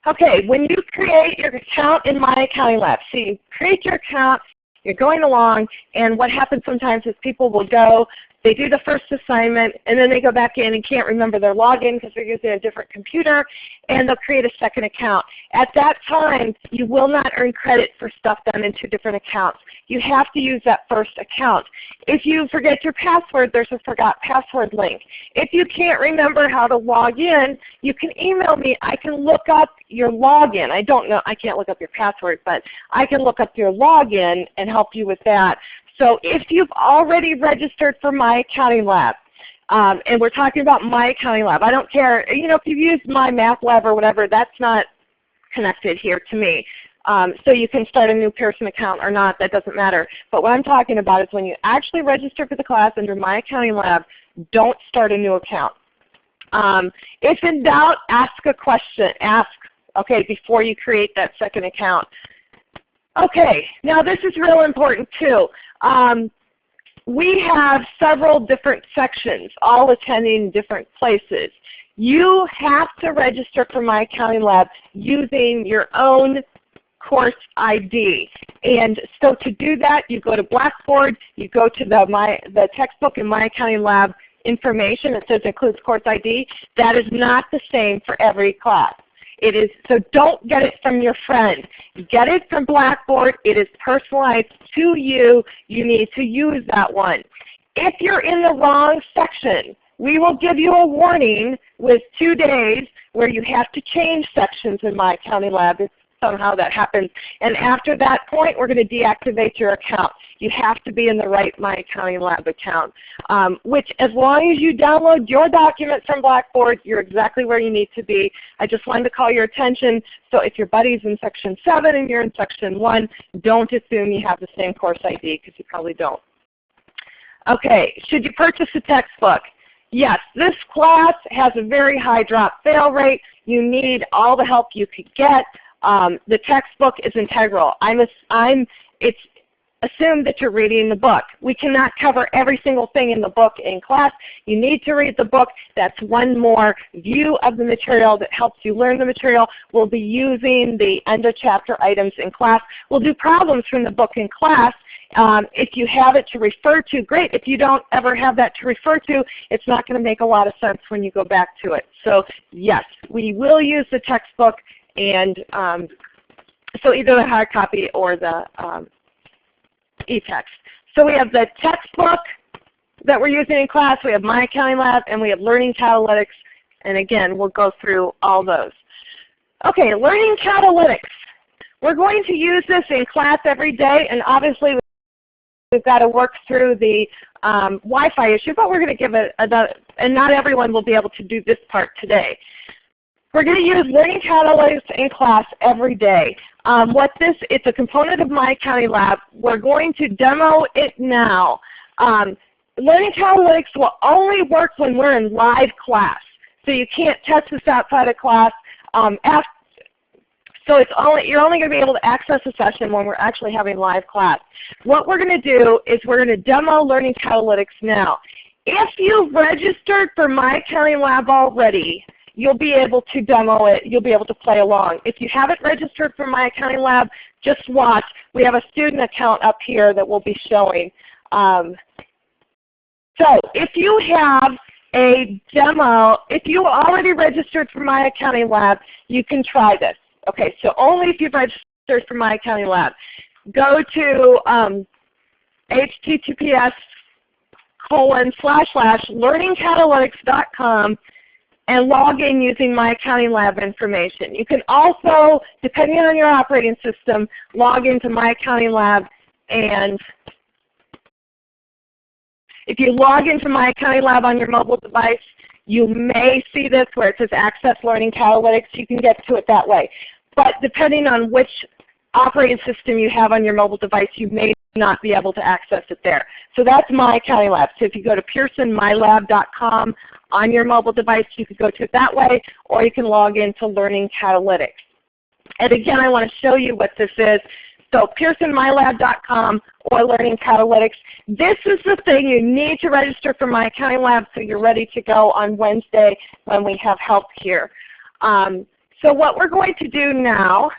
Okay, when you create your account in My Accounting Lab, so you create your account, you're going along, and what happens sometimes is people will go, they do the first assignment, and then they go back in and can't remember their login because they're using a different computer, and they'll create a second account. At that time, you will not earn credit for stuff done in 2 different accounts. You have to use that first account. If you forget your password, there's a forgot password link. If you can't remember how to log in, you can email me. I can look up your login. I don't know, I can't look up your password, but I can look up your login and help you with that. So if you've already registered for My Accounting Lab, and we're talking about My Accounting Lab, I don't care, if you've used My Math Lab or whatever, that's not connected here to me. So you can start a new Pearson account or not, that doesn't matter. But what I'm talking about is when you actually register for the class under My Accounting Lab, don't start a new account. If in doubt, ask a question. Ask, okay, before you create that second account. Okay, now this is real important too. We have several different sections, all attending different places. You have to register for My Accounting Lab using your own course ID. And so to do that, you go to Blackboard, you go to the textbook in My Accounting Lab information. It says includes course ID. That is not the same for every class. It is, so don't get it from your friend. Get it from Blackboard. It is personalized to you. You need to use that one. If you're in the wrong section, we will give you a warning with 2 days where you have to change sections in My Accounting Lab if somehow that happens. And after that point, we're going to deactivate your account. You have to be in the right My Accounting Lab account, which as long as you download your document from Blackboard, you're exactly where you need to be. I just wanted to call your attention. So if your buddy's in Section 7 and you're in Section 1, don't assume you have the same course ID because you probably don't. Okay, should you purchase a textbook? Yes, this class has a very high drop-fail rate. You need all the help you could get. The textbook is integral. It's assumed that you're reading the book. We cannot cover every single thing in the book in class. You need to read the book. That's one more view of the material that helps you learn the material. We'll be using the end of chapter items in class. We'll do problems from the book in class. If you have it to refer to, great. If you don't ever have that to refer to, it's not going to make a lot of sense when you go back to it. So yes, we will use the textbook, and so either the hard copy or the e-text. So we have the textbook that we're using in class, we have My Accounting Lab, and we have Learning Catalytics. And again, we'll go through all those. Okay, Learning Catalytics. We're going to use this in class every day, and obviously we've got to work through the Wi-Fi issue, but we're going to give it and not everyone will be able to do this part today. We're going to use Learning Catalytics in class every day. It's a component of My Accounting Lab. We're going to demo it now. Learning Catalytics will only work when we're in live class. So you can't test this outside of class. So you're only going to be able to access a session when we're actually having live class. What we're going to do is we're going to demo Learning Catalytics now. If you've registered for My Accounting Lab already, you'll be able to demo it. You'll be able to play along. If you haven't registered for My Accounting Lab, just watch. We have a student account up here that we'll be showing. So if you have a demo, if you already registered for My Accounting Lab, you can try this. Okay, so only if you've registered for My Accounting Lab. Go to https://learningcatalytics.com and log in using My Accounting Lab information. You can also, depending on your operating system, log into My Accounting Lab, and if you log into My Accounting Lab on your mobile device, you may see this where it says Access Learning Catalytics. You can get to it that way. But depending on which operating system you have on your mobile device, you may not be able to access it there. So that's My Accounting Lab. So if you go to pearsonmylab.com on your mobile device, you could go to it that way, or you can log into Learning Catalytics. And again, I want to show you what this is. So pearsonmylab.com or Learning Catalytics. This is the thing you need to register for My Accounting Lab so you're ready to go on Wednesday when we have help here. So what we're going to do now,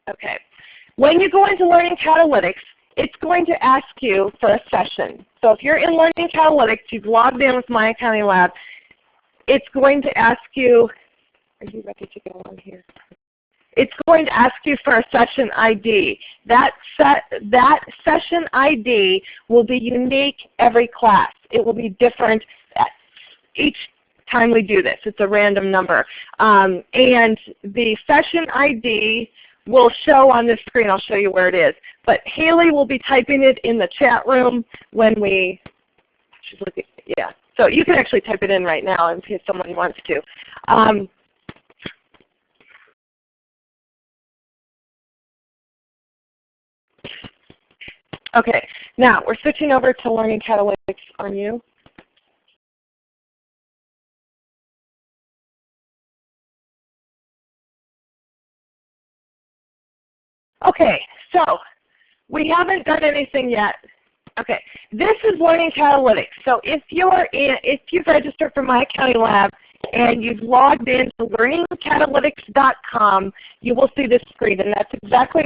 okay, when you go into Learning Catalytics, it's going to ask you for a session. So if you're in Learning Catalytics, you've logged in with My Accounting Lab, it's going to ask you, are you ready to go on here? It's going to ask you for a session ID. That session ID will be unique every class. It will be different each time we do this. It's a random number. And the session ID will show on this screen. I'll show you where it is. But Haley will be typing it in the chat room when we, she's looking, yeah. So you can actually type it in right now in case someone wants to. Okay, now we're switching over to Learning Catalytics on you. Okay, so we haven't done anything yet. Okay, this is Learning Catalytics. So if you've registered for My Accounting Lab and you've logged in to learningcatalytics.com, you will see this screen, and that's exactly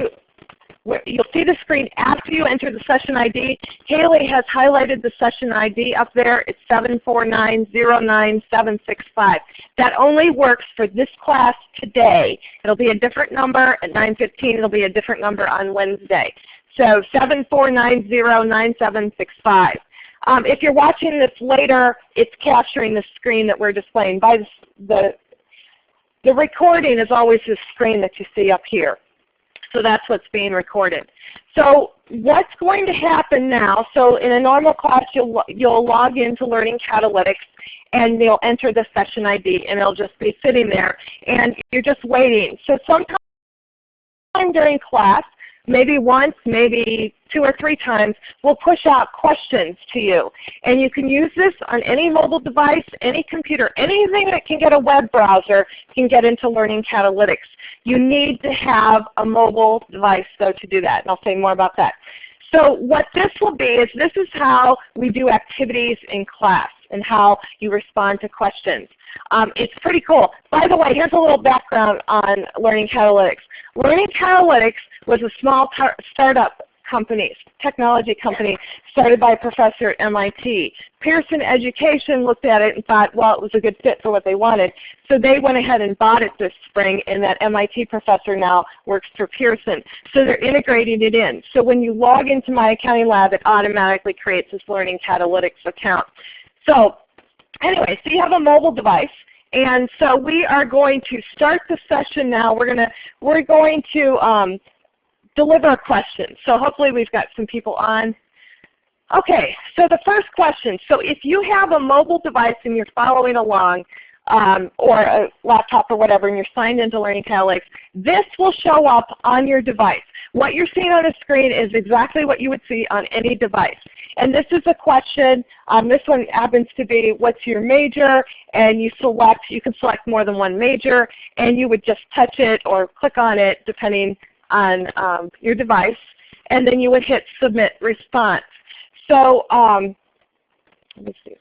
where you'll see the screen after you enter the session ID. Haley has highlighted the session ID up there. It's 749096765. That only works for this class today. It'll be a different number at 9:15. It'll be a different number on Wednesday. So 749096765. If you're watching this later, it's capturing the screen that we're displaying. The recording is always the screen that you see up here. So that's what's being recorded. So what's going to happen now, so in a normal class you'll log into Learning Catalytics and you'll enter the session ID and it'll just be sitting there and you're just waiting. So sometime during class, maybe once, maybe 2 or 3 times, we'll push out questions to you. And you can use this on any mobile device, any computer, anything that can get a web browser can get into Learning Catalytics. You need to have a mobile device though to do that, and I'll say more about that. So what this will be is this is how we do activities in class and how you respond to questions. It's pretty cool. By the way, here's a little background on Learning Catalytics. Learning Catalytics was a small startup company, technology company, started by a professor at MIT. Pearson Education looked at it and thought, well, it was a good fit for what they wanted. So they went ahead and bought it this spring, and that MIT professor now works for Pearson. So they're integrating it in. So when you log into My Accounting Lab, it automatically creates this Learning Catalytics account. So anyway, so you have a mobile device. And so we are going to start the session now. We're going to deliver a question. So hopefully we've got some people on. Okay, so the first question. So if you have a mobile device and you're following along, or a laptop or whatever, and you're signed into Learning Catalytics, this will show up on your device. What you're seeing on the screen is exactly what you would see on any device. And this is a question. This one happens to be, what's your major? And you can select more than one major, and you would just touch it or click on it depending on your device, and then you would hit Submit Response. So let me see.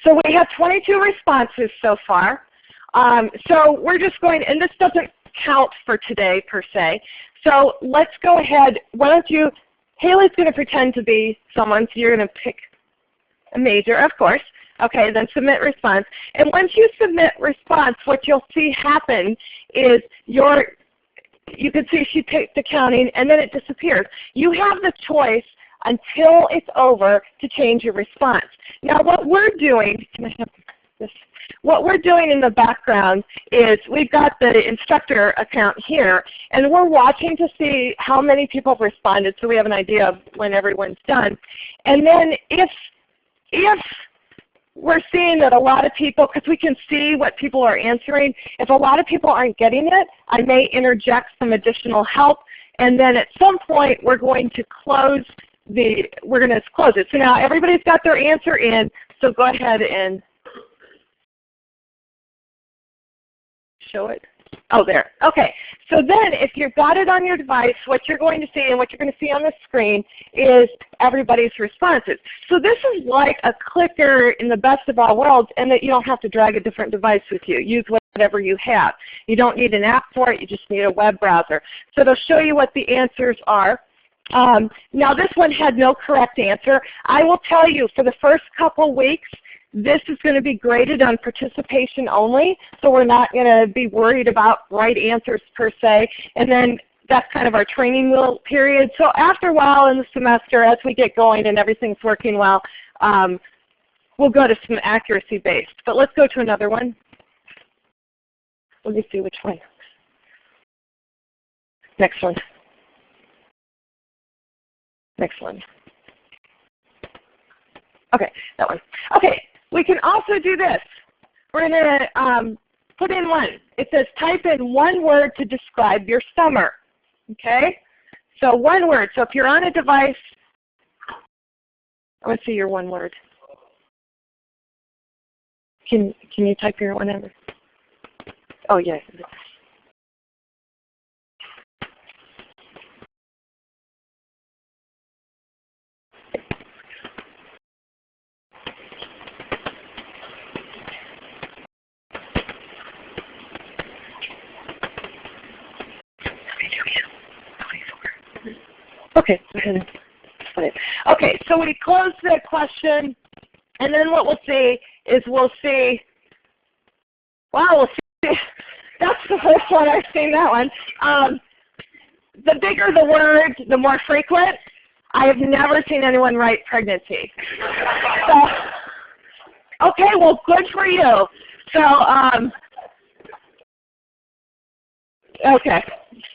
So we have 22 responses so far. So we're just going, and this doesn't count for today per se. So let's go ahead. Why don't you, Haley's going to pretend to be someone, so you're going to pick a major, of course. Okay, then submit response. And once you submit response, what you'll see happen is you can see she picked accounting and then it disappears. You have the choice until it's over to change your response. Now what we're doing, can I have this? What we're doing in the background is we've got the instructor account here, and we're watching to see how many people have responded so we have an idea of when everyone's done. And then if we're seeing that a lot of people, because we can see what people are answering, if a lot of people aren't getting it, I may interject some additional help, and then at some point we're going to close it. So now everybody's got their answer in, so go ahead and show it. Oh, there. Okay. So then if you've got it on your device, what you're going to see and what you're going to see on the screen is everybody's responses. So this is like a clicker in the best of all worlds, and that you don't have to drag a different device with you. Use whatever you have. You don't need an app for it. You just need a web browser. So it'll show you what the answers are. Now this one had no correct answer. I will tell you, for the first couple weeks, this is going to be graded on participation only, so we're not going to be worried about right answers per se. And then that's kind of our training wheel period. So after a while in the semester, as we get going and everything's working well, we'll go to some accuracy based. But let's go to another one. Let me see which one. Next one. Next one. Okay, that one. Okay. We can also do this. We're going to put in one. It says type in one word to describe your summer. Okay? So one word. So if you're on a device, I want to see your one word. Can you type your one word? Oh, yes. Okay, go ahead and put it. Okay, so we close the question, and then what we'll see is we'll see, wow, we'll see, that's the first one, I've seen that one. The bigger the word, the more frequent. I have never seen anyone write pregnancy. So, okay, well, good for you. So, okay,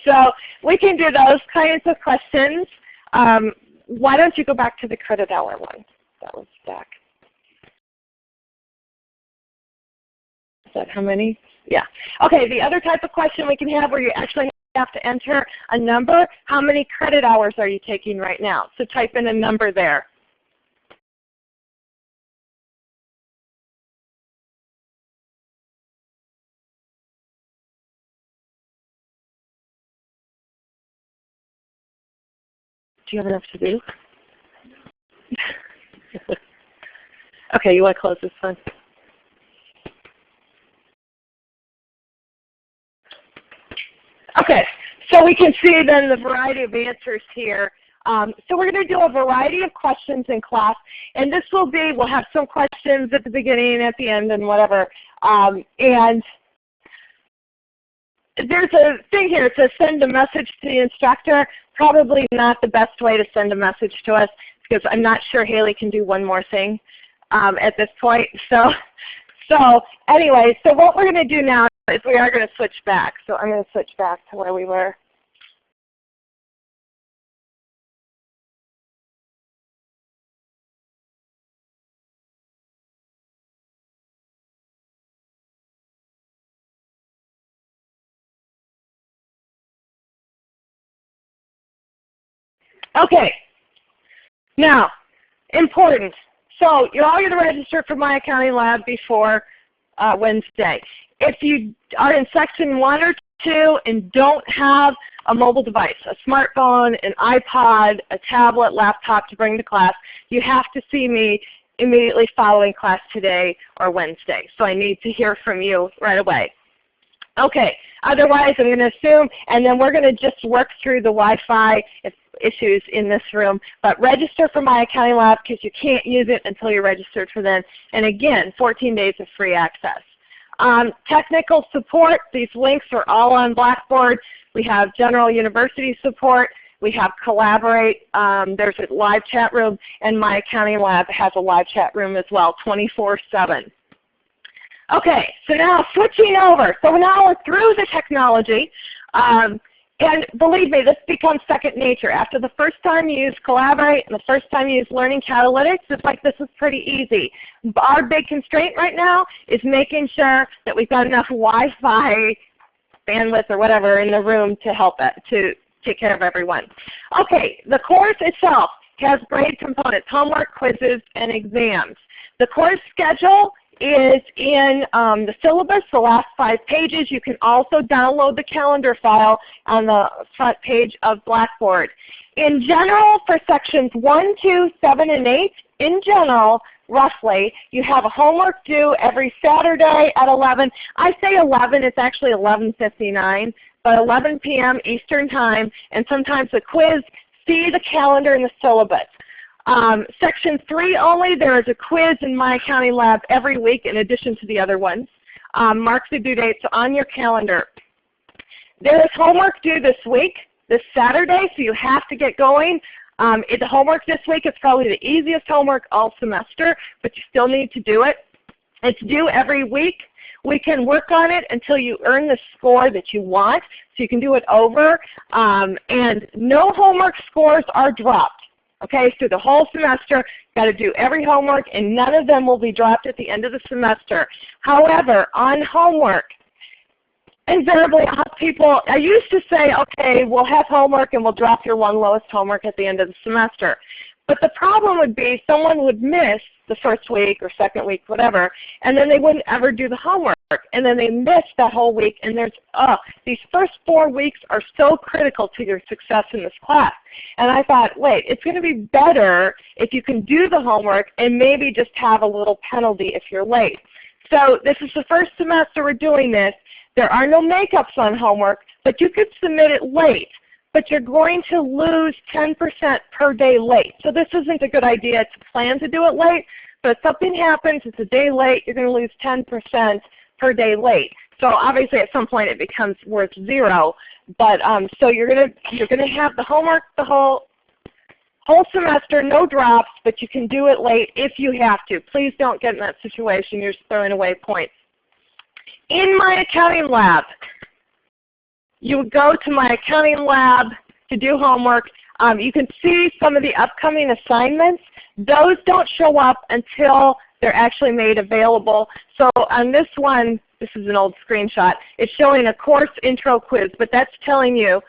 so we can do those kinds of questions. Why don't you go back to the credit hour one? That was back. Is that how many? Yeah. Okay, the other type of question we can have where you actually have to enter a number. How many credit hours are you taking right now? So type in a number there. Do you have enough to do? Okay, you want to close this one? Okay, so we can see then the variety of answers here. So we're going to do a variety of questions in class, and this will be, we'll have some questions at the beginning, at the end, and whatever. And there's a thing here, it says send a message to the instructor. Probably not the best way to send a message to us because I'm not sure Haley can do one more thing at this point. So anyway, so what we're going to do now is we are going to switch back. So I'm going to switch back to where we were. Okay, now, important. So you're all going to register for My Accounting Lab before Wednesday. If you are in section 1 or 2 and don't have a mobile device, a smartphone, an iPod, a tablet, laptop to bring to class, you have to see me immediately following class today or Wednesday. So I need to hear from you right away. Okay, otherwise I'm going to assume, and then we're going to just work through the Wi-Fi issues in this room. But register for My Accounting Lab because you can't use it until you're registered for them. And again, 14 days of free access. Technical support, these links are all on Blackboard. We have General University support. We have Collaborate. There's a live chat room. And My Accounting Lab has a live chat room as well, 24/7. Okay, so now switching over. So now we're through the technology. And believe me, this becomes second nature. After the first time you use Collaborate and the first time you use Learning Catalytics, it's like this is pretty easy. Our big constraint right now is making sure that we've got enough Wi-Fi bandwidth or whatever in the room to help it, to take care of everyone. Okay, the course itself has grade components, homework, quizzes, and exams. The course schedule is in the syllabus, the last 5 pages. You can also download the calendar file on the front page of Blackboard. In general, for sections 1, 2, 7, and 8, in general, roughly, you have a homework due every Saturday at 11. I say 11, it's actually 11:59, but 11 p.m. Eastern Time, and sometimes a quiz. See the calendar in the syllabus. Section 3 only, there is a quiz in My Accounting Lab every week in addition to the other ones. Mark the due dates on your calendar. There is homework due this week, this Saturday, so you have to get going. The homework this week is probably the easiest homework all semester, but you still need to do it. It's due every week. We can work on it until you earn the score that you want, so you can do it over. And no homework scores are dropped. Okay, through the whole semester, got to do every homework, and none of them will be dropped at the end of the semester. However, on homework, invariably I'll have people, I used to say, okay, we'll have homework and we'll drop your one lowest homework at the end of the semester. But the problem would be someone would miss the first week or second week, whatever, and then they wouldn't ever do the homework. And then they miss that whole week, and there's, these first 4 weeks are so critical to your success in this class. And I thought, wait, it's going to be better if you can do the homework and maybe just have a little penalty if you're late. So this is the first semester we're doing this. There are no makeups on homework, but you could submit it late. But you're going to lose 10% per day late. So this isn't a good idea to plan to do it late, but if something happens, it's a day late, you're going to lose 10% per day late. So obviously at some point it becomes worth 0. But so you're going to have the homework the whole semester, no drops, but you can do it late if you have to. Please don't get in that situation. You're just throwing away points. In my accounting lab, you would go to my accounting lab to do homework. You can see some of the upcoming assignments. Those don't show up until they're actually made available. So on this one, this is an old screenshot, it's showing a course intro quiz, but that's telling you,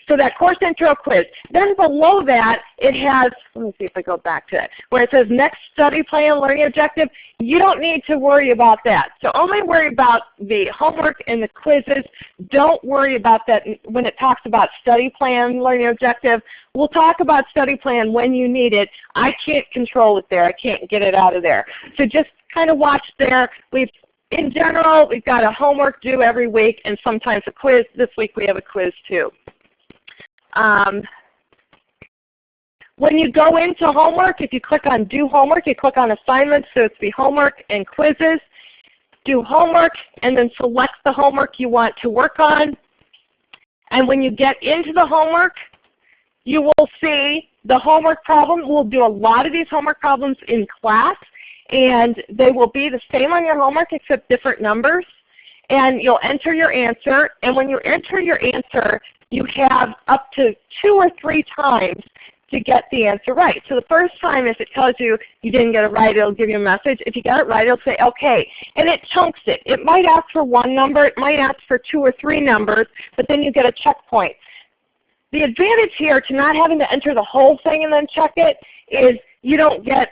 so that course intro quiz. Then below that, it has, let me see if I go back to it, where it says next study plan learning objective. You don't need to worry about that. So only worry about the homework and the quizzes. Don't worry about that when it talks about study plan learning objective. We'll talk about study plan when you need it. I can't control it there. I can't get it out of there. So just kind of watch there. In general, we've got a homework due every week and sometimes a quiz. This week we have a quiz too. When you go into homework, if you click on do homework, you click on assignments, so it's the homework and quizzes. Do homework and then select the homework you want to work on. And when you get into the homework, you will see the homework problem. We'll do a lot of these homework problems in class, and they will be the same on your homework except different numbers. And you'll enter your answer, and when you enter your answer, you have up to 2 or 3 times to get the answer right. So the first time, if it tells you you didn't get it right, it'll give you a message. If you got it right, it'll say okay. And it chunks it. It might ask for 1 number. It might ask for 2 or 3 numbers, but then you get a checkpoint. The advantage here to not having to enter the whole thing and then check it is you don't get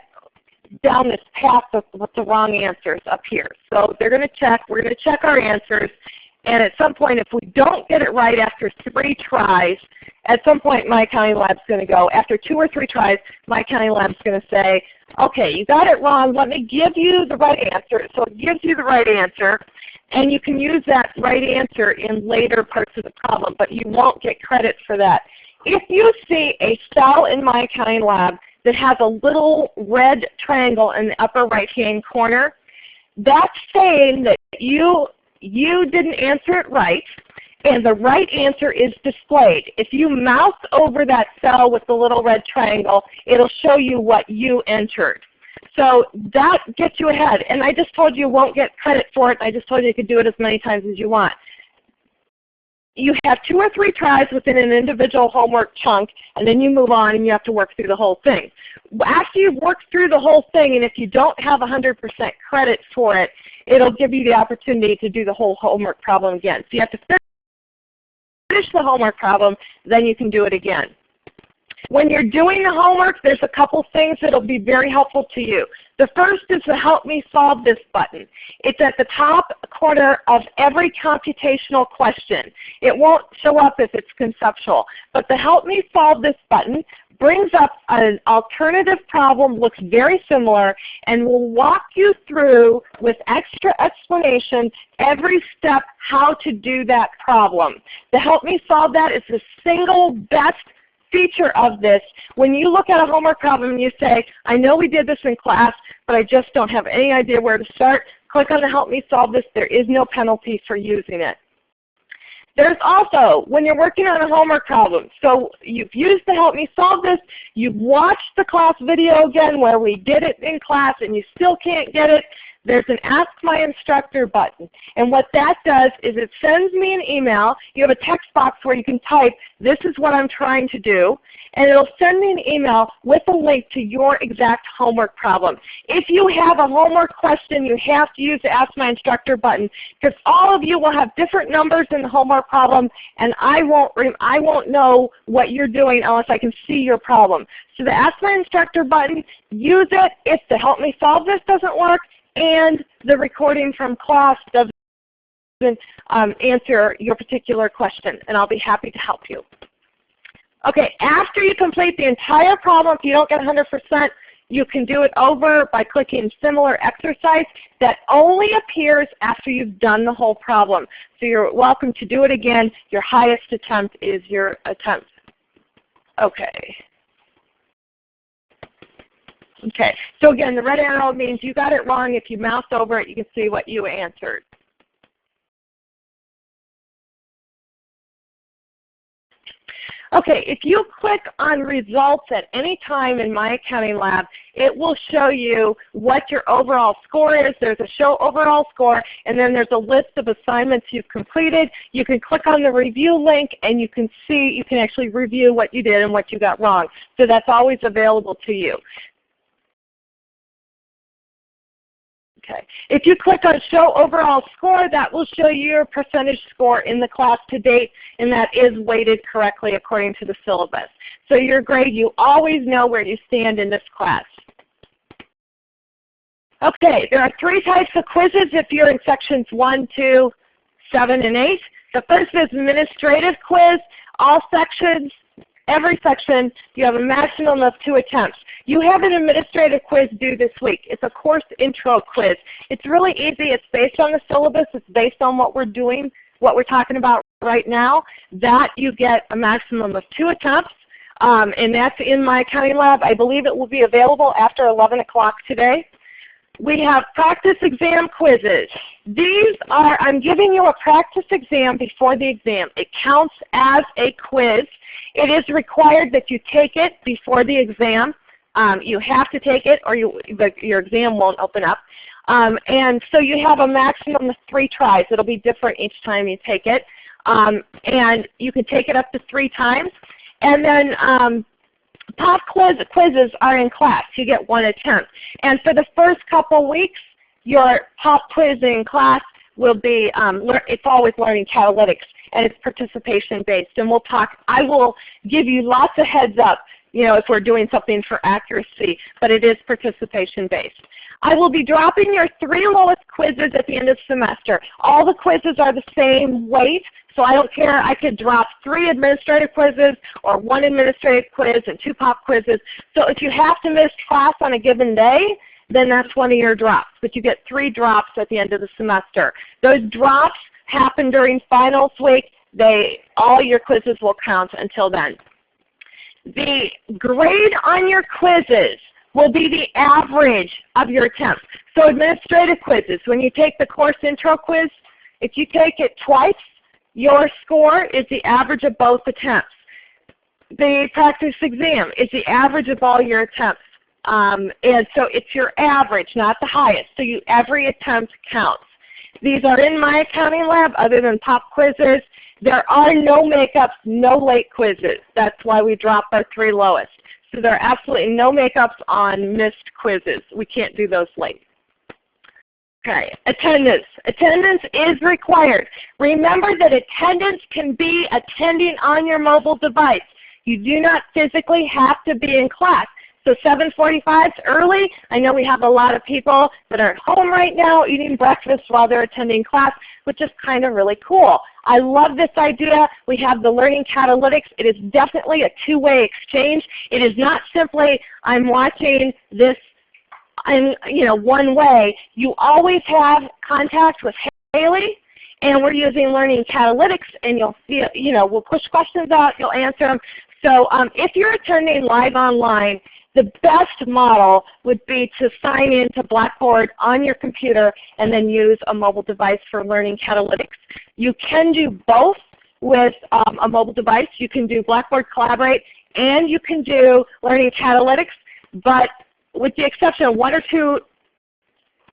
down this path with the wrong answers up here. So they're going to check. We're going to check our answers. And at some point, if we don't get it right after 3 tries, at some point my accounting lab's going to go, after 2 or 3 tries, my accounting lab's going to say, okay, you got it wrong. Let me give you the right answer. So it gives you the right answer. And you can use that right answer in later parts of the problem, but you won't get credit for that. If you see a cell in my accounting lab that has a little red triangle in the upper right-hand corner, that's saying that you didn't answer it right, and the right answer is displayed. If you mouse over that cell with the little red triangle, it'll show you what you entered. So that gets you ahead. And I just told you you won't get credit for it. I just told you you could do it as many times as you want. You have 2 or 3 tries within an individual homework chunk, and then you move on and you have to work through the whole thing. After you've worked through the whole thing, and if you don't have 100% credit for it, it'll give you the opportunity to do the whole homework problem again. So you have to finish the homework problem, then you can do it again. When you're doing the homework, there's a couple things that will be very helpful to you. The first is the Help Me Solve This button. It's at the top corner of every computational question. It won't show up if it's conceptual. But the Help Me Solve This button brings up an alternative problem, looks very similar, and will walk you through with extra explanation every step how to do that problem. The Help Me Solve That is the single best feature of this. When you look at a homework problem and you say, I know we did this in class, but I just don't have any idea where to start, click on the Help Me Solve This. There is no penalty for using it. There's also, when you're working on a homework problem, so you've used the Help Me Solve This, you've watched the class video again where we did it in class and you still can't get it, there's an Ask My Instructor button. And what that does is it sends me an email. You have a text box where you can type, this is what I'm trying to do. And it'll send me an email with a link to your exact homework problem. If you have a homework question, you have to use the Ask My Instructor button, because all of you will have different numbers in the homework problem, and I won't know what you're doing unless I can see your problem. So the Ask My Instructor button, use it if the Help Me Solve This doesn't work and the recording from class doesn't answer your particular question, and I'll be happy to help you. Okay, after you complete the entire problem, if you don't get 100%, you can do it over by clicking similar exercise. That only appears after you've done the whole problem. So you're welcome to do it again. Your highest attempt is your attempt. Okay. Okay, so again, the red arrow means you got it wrong. If you mouse over it, you can see what you answered. Okay, if you click on results at any time in My Accounting Lab, it will show you what your overall score is. There's a show overall score, and then there's a list of assignments you've completed. You can click on the review link and you can see, you can actually review what you did and what you got wrong. So that's always available to you. Okay. If you click on Show Overall Score, that will show you your percentage score in the class to date, and that is weighted correctly according to the syllabus. So your grade, you always know where you stand in this class. Okay, there are 3 types of quizzes if you're in sections 1, 2, 7, and 8. The first is administrative quiz. All sections, every section, you have a maximum of 2 attempts. You have an administrative quiz due this week. It's a course intro quiz. It's really easy. It's based on the syllabus. It's based on what we're doing, what we're talking about right now. That you get a maximum of 2 attempts, and that's in My Accounting Lab. I believe it will be available after 11 o'clock today. We have practice exam quizzes. These are, I'm giving you a practice exam before the exam. It counts as a quiz. It is required that you take it before the exam. You have to take it or your exam won't open up. And so you have a maximum of 3 tries. It'll be different each time you take it. And you can take it up to 3 times. And then pop quizzes are in class. You get 1 attempt. And for the first couple weeks, your pop quiz in class will be, it's always learning catalytics, and it's participation based. And we'll talk, I will give you lots of heads up, you know, if we're doing something for accuracy, but it is participation based. I will be dropping your 3 lowest quizzes at the end of the semester. All the quizzes are the same weight, so I don't care. I could drop 3 administrative quizzes or 1 administrative quiz and 2 pop quizzes. So if you have to miss class on a given day, then that's 1 of your drops. But you get 3 drops at the end of the semester. Those drops happen during finals week. All your quizzes will count until then. The grade on your quizzes will be the average of your attempts. So administrative quizzes, when you take the course intro quiz, if you take it twice, your score is the average of both attempts. The practice exam is the average of all your attempts. And so it's your average, not the highest. So every attempt counts. These are in My Accounting Lab other than pop quizzes. There are no makeups, no late quizzes. That's why we dropped our 3 lowest. So there are absolutely no makeups on missed quizzes. We can't do those late. Okay, attendance. Attendance is required. Remember that attendance can be attending on your mobile device. You do not physically have to be in class. So 7:45 is early. I know we have a lot of people that are at home right now eating breakfast while they're attending class, which is kind of really cool. I love this idea. We have the learning catalytics. It is definitely a 2-way exchange. It is not simply I'm watching this one way. You always have contact with Haley, and we're using learning catalytics, and you'll see, we'll push questions out, you'll answer them. So if you're attending live online, the best model would be to sign in to Blackboard on your computer and then use a mobile device for learning catalytics. You can do both with a mobile device. You can do Blackboard Collaborate and you can do learning catalytics, but with the exception of 1 or 2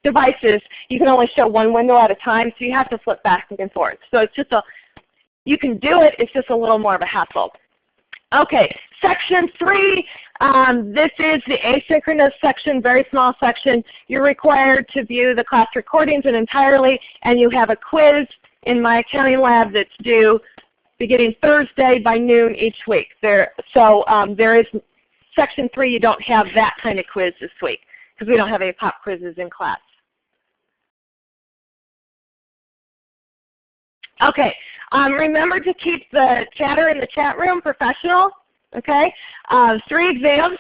devices, you can only show one window at a time, so you have to flip back and forth. So it's just you can do it, it's just a little more of a hassle. Okay, section 3, this is the asynchronous section, very small section. You're required to view the class recordings entirely, and you have a quiz in My Accounting Lab that's due beginning Thursday by noon each week. There is section 3, you don't have that kind of quiz this week because we don't have any pop quizzes in class. Okay, remember to keep the chatter in the chat room professional, okay? 3 exams.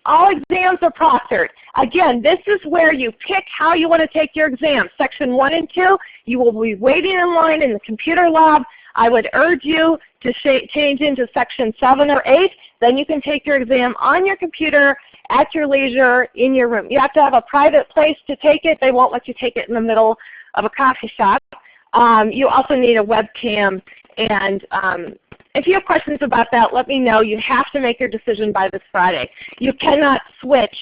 All exams are proctored. Again, this is where you pick how you want to take your exam. Section 1 and 2, you will be waiting in line in the computer lab. I would urge you to change into section 7 or 8. Then you can take your exam on your computer at your leisure in your room. You have to have a private place to take it. They won't let you take it in the middle of a coffee shop. You also need a webcam, and if you have questions about that, let me know. You have to make your decision by this Friday. You cannot switch.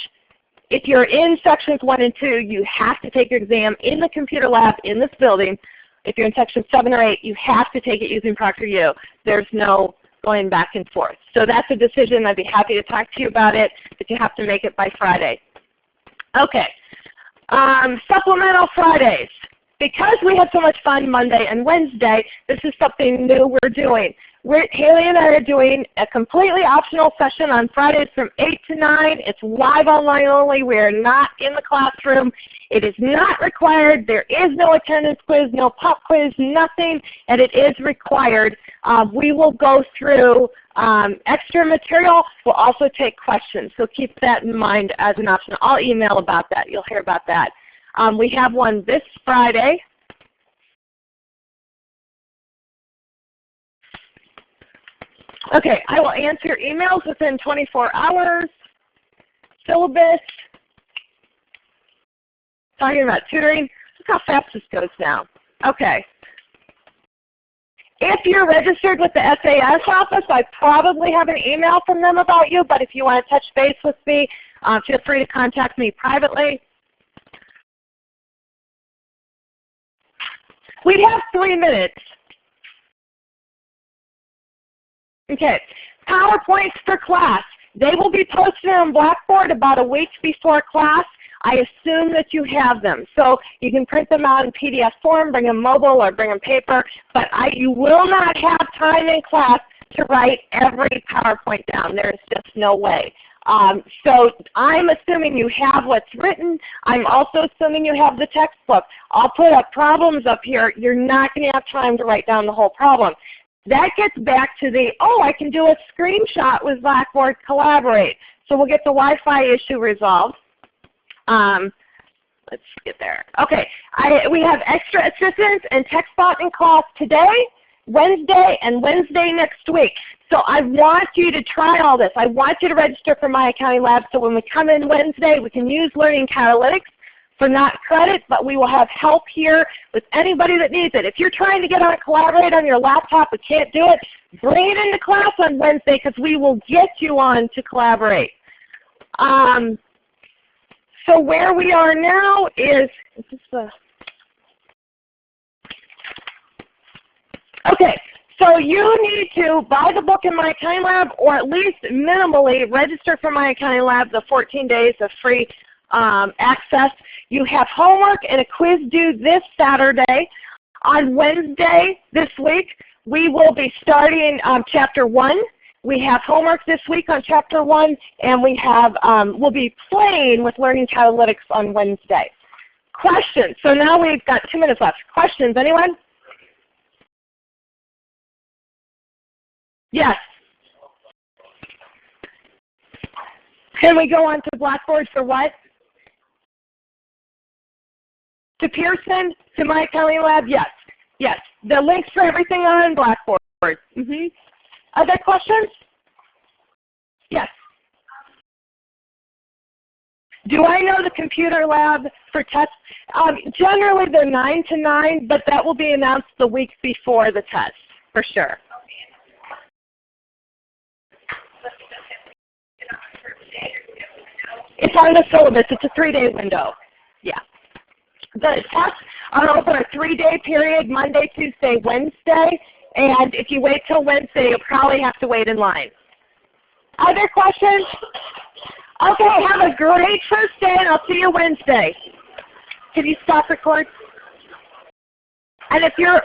If you're in sections 1 and 2, you have to take your exam in the computer lab in this building. If you're in section 7 or 8, you have to take it using ProctorU. There's no going back and forth. So that's a decision. I'd be happy to talk to you about it, but you have to make it by Friday. Okay, supplemental Fridays. Because we had so much fun Monday and Wednesday, this is something new we're doing. Haley and I are doing a completely optional session on Fridays from 8 to 9. It's live online only. We are not in the classroom. It is not required. There is no attendance quiz, no pop quiz, nothing, and it is required. We will go through extra material. We'll also take questions, so keep that in mind as an option. I'll email about that. You'll hear about that. We have one this Friday. Okay, I will answer emails within 24 hours. Syllabus. Talking about tutoring. Look how fast this goes now. Okay. If you're registered with the SAS office, I probably have an email from them about you, but if you want to touch base with me, feel free to contact me privately. We have 3 minutes. Okay, PowerPoints for class. They will be posted on Blackboard about a week before class. I assume that you have them. So you can print them out in PDF form, bring them mobile or bring them paper, but you will not have time in class to write every PowerPoint down. There is just no way. So I'm assuming you have what's written. I'm also assuming you have the textbook. I'll put up problems up here. You're not going to have time to write down the whole problem. That gets back to the, I can do a screenshot with Blackboard Collaborate. So we'll get the Wi-Fi issue resolved. Let's get there. Okay, we have extra assistance and TextBot in class today, Wednesday, and Wednesday next week. So I want you to try all this. I want you to register for My Accounting Lab so when we come in Wednesday, we can use Learning Catalytics for not credit, but we will have help here with anybody that needs it. If you're trying to get on Collaborate on your laptop but can't do it, bring it into class on Wednesday because we will get you on to Collaborate. So where we are now is okay. So you need to buy the book in My Accounting Lab or at least minimally register for My Accounting Lab, the 14 days of free access. You have homework and a quiz due this Saturday. On Wednesday this week, we will be starting Chapter 1. We have homework this week on Chapter 1, and we have, we'll be playing with Learning Catalytics on Wednesday. Questions? So now we've got 2 minutes left. Questions, anyone? Yes. Can we go on to Blackboard for what? To Pearson? To My Accounting Lab? Yes. Yes. The links for everything are on Blackboard. Other questions? Yes. Do I know the computer lab for tests? Generally they're 9 to 9, but that will be announced the week before the test, for sure. It's on the syllabus. It's a 3-day window. Yeah. The tests are over a 3-day period, Monday, Tuesday, Wednesday. And if you wait till Wednesday, you'll probably have to wait in line. Other questions? Okay, have a great first day, and I'll see you Wednesday. Can you stop record? And if you're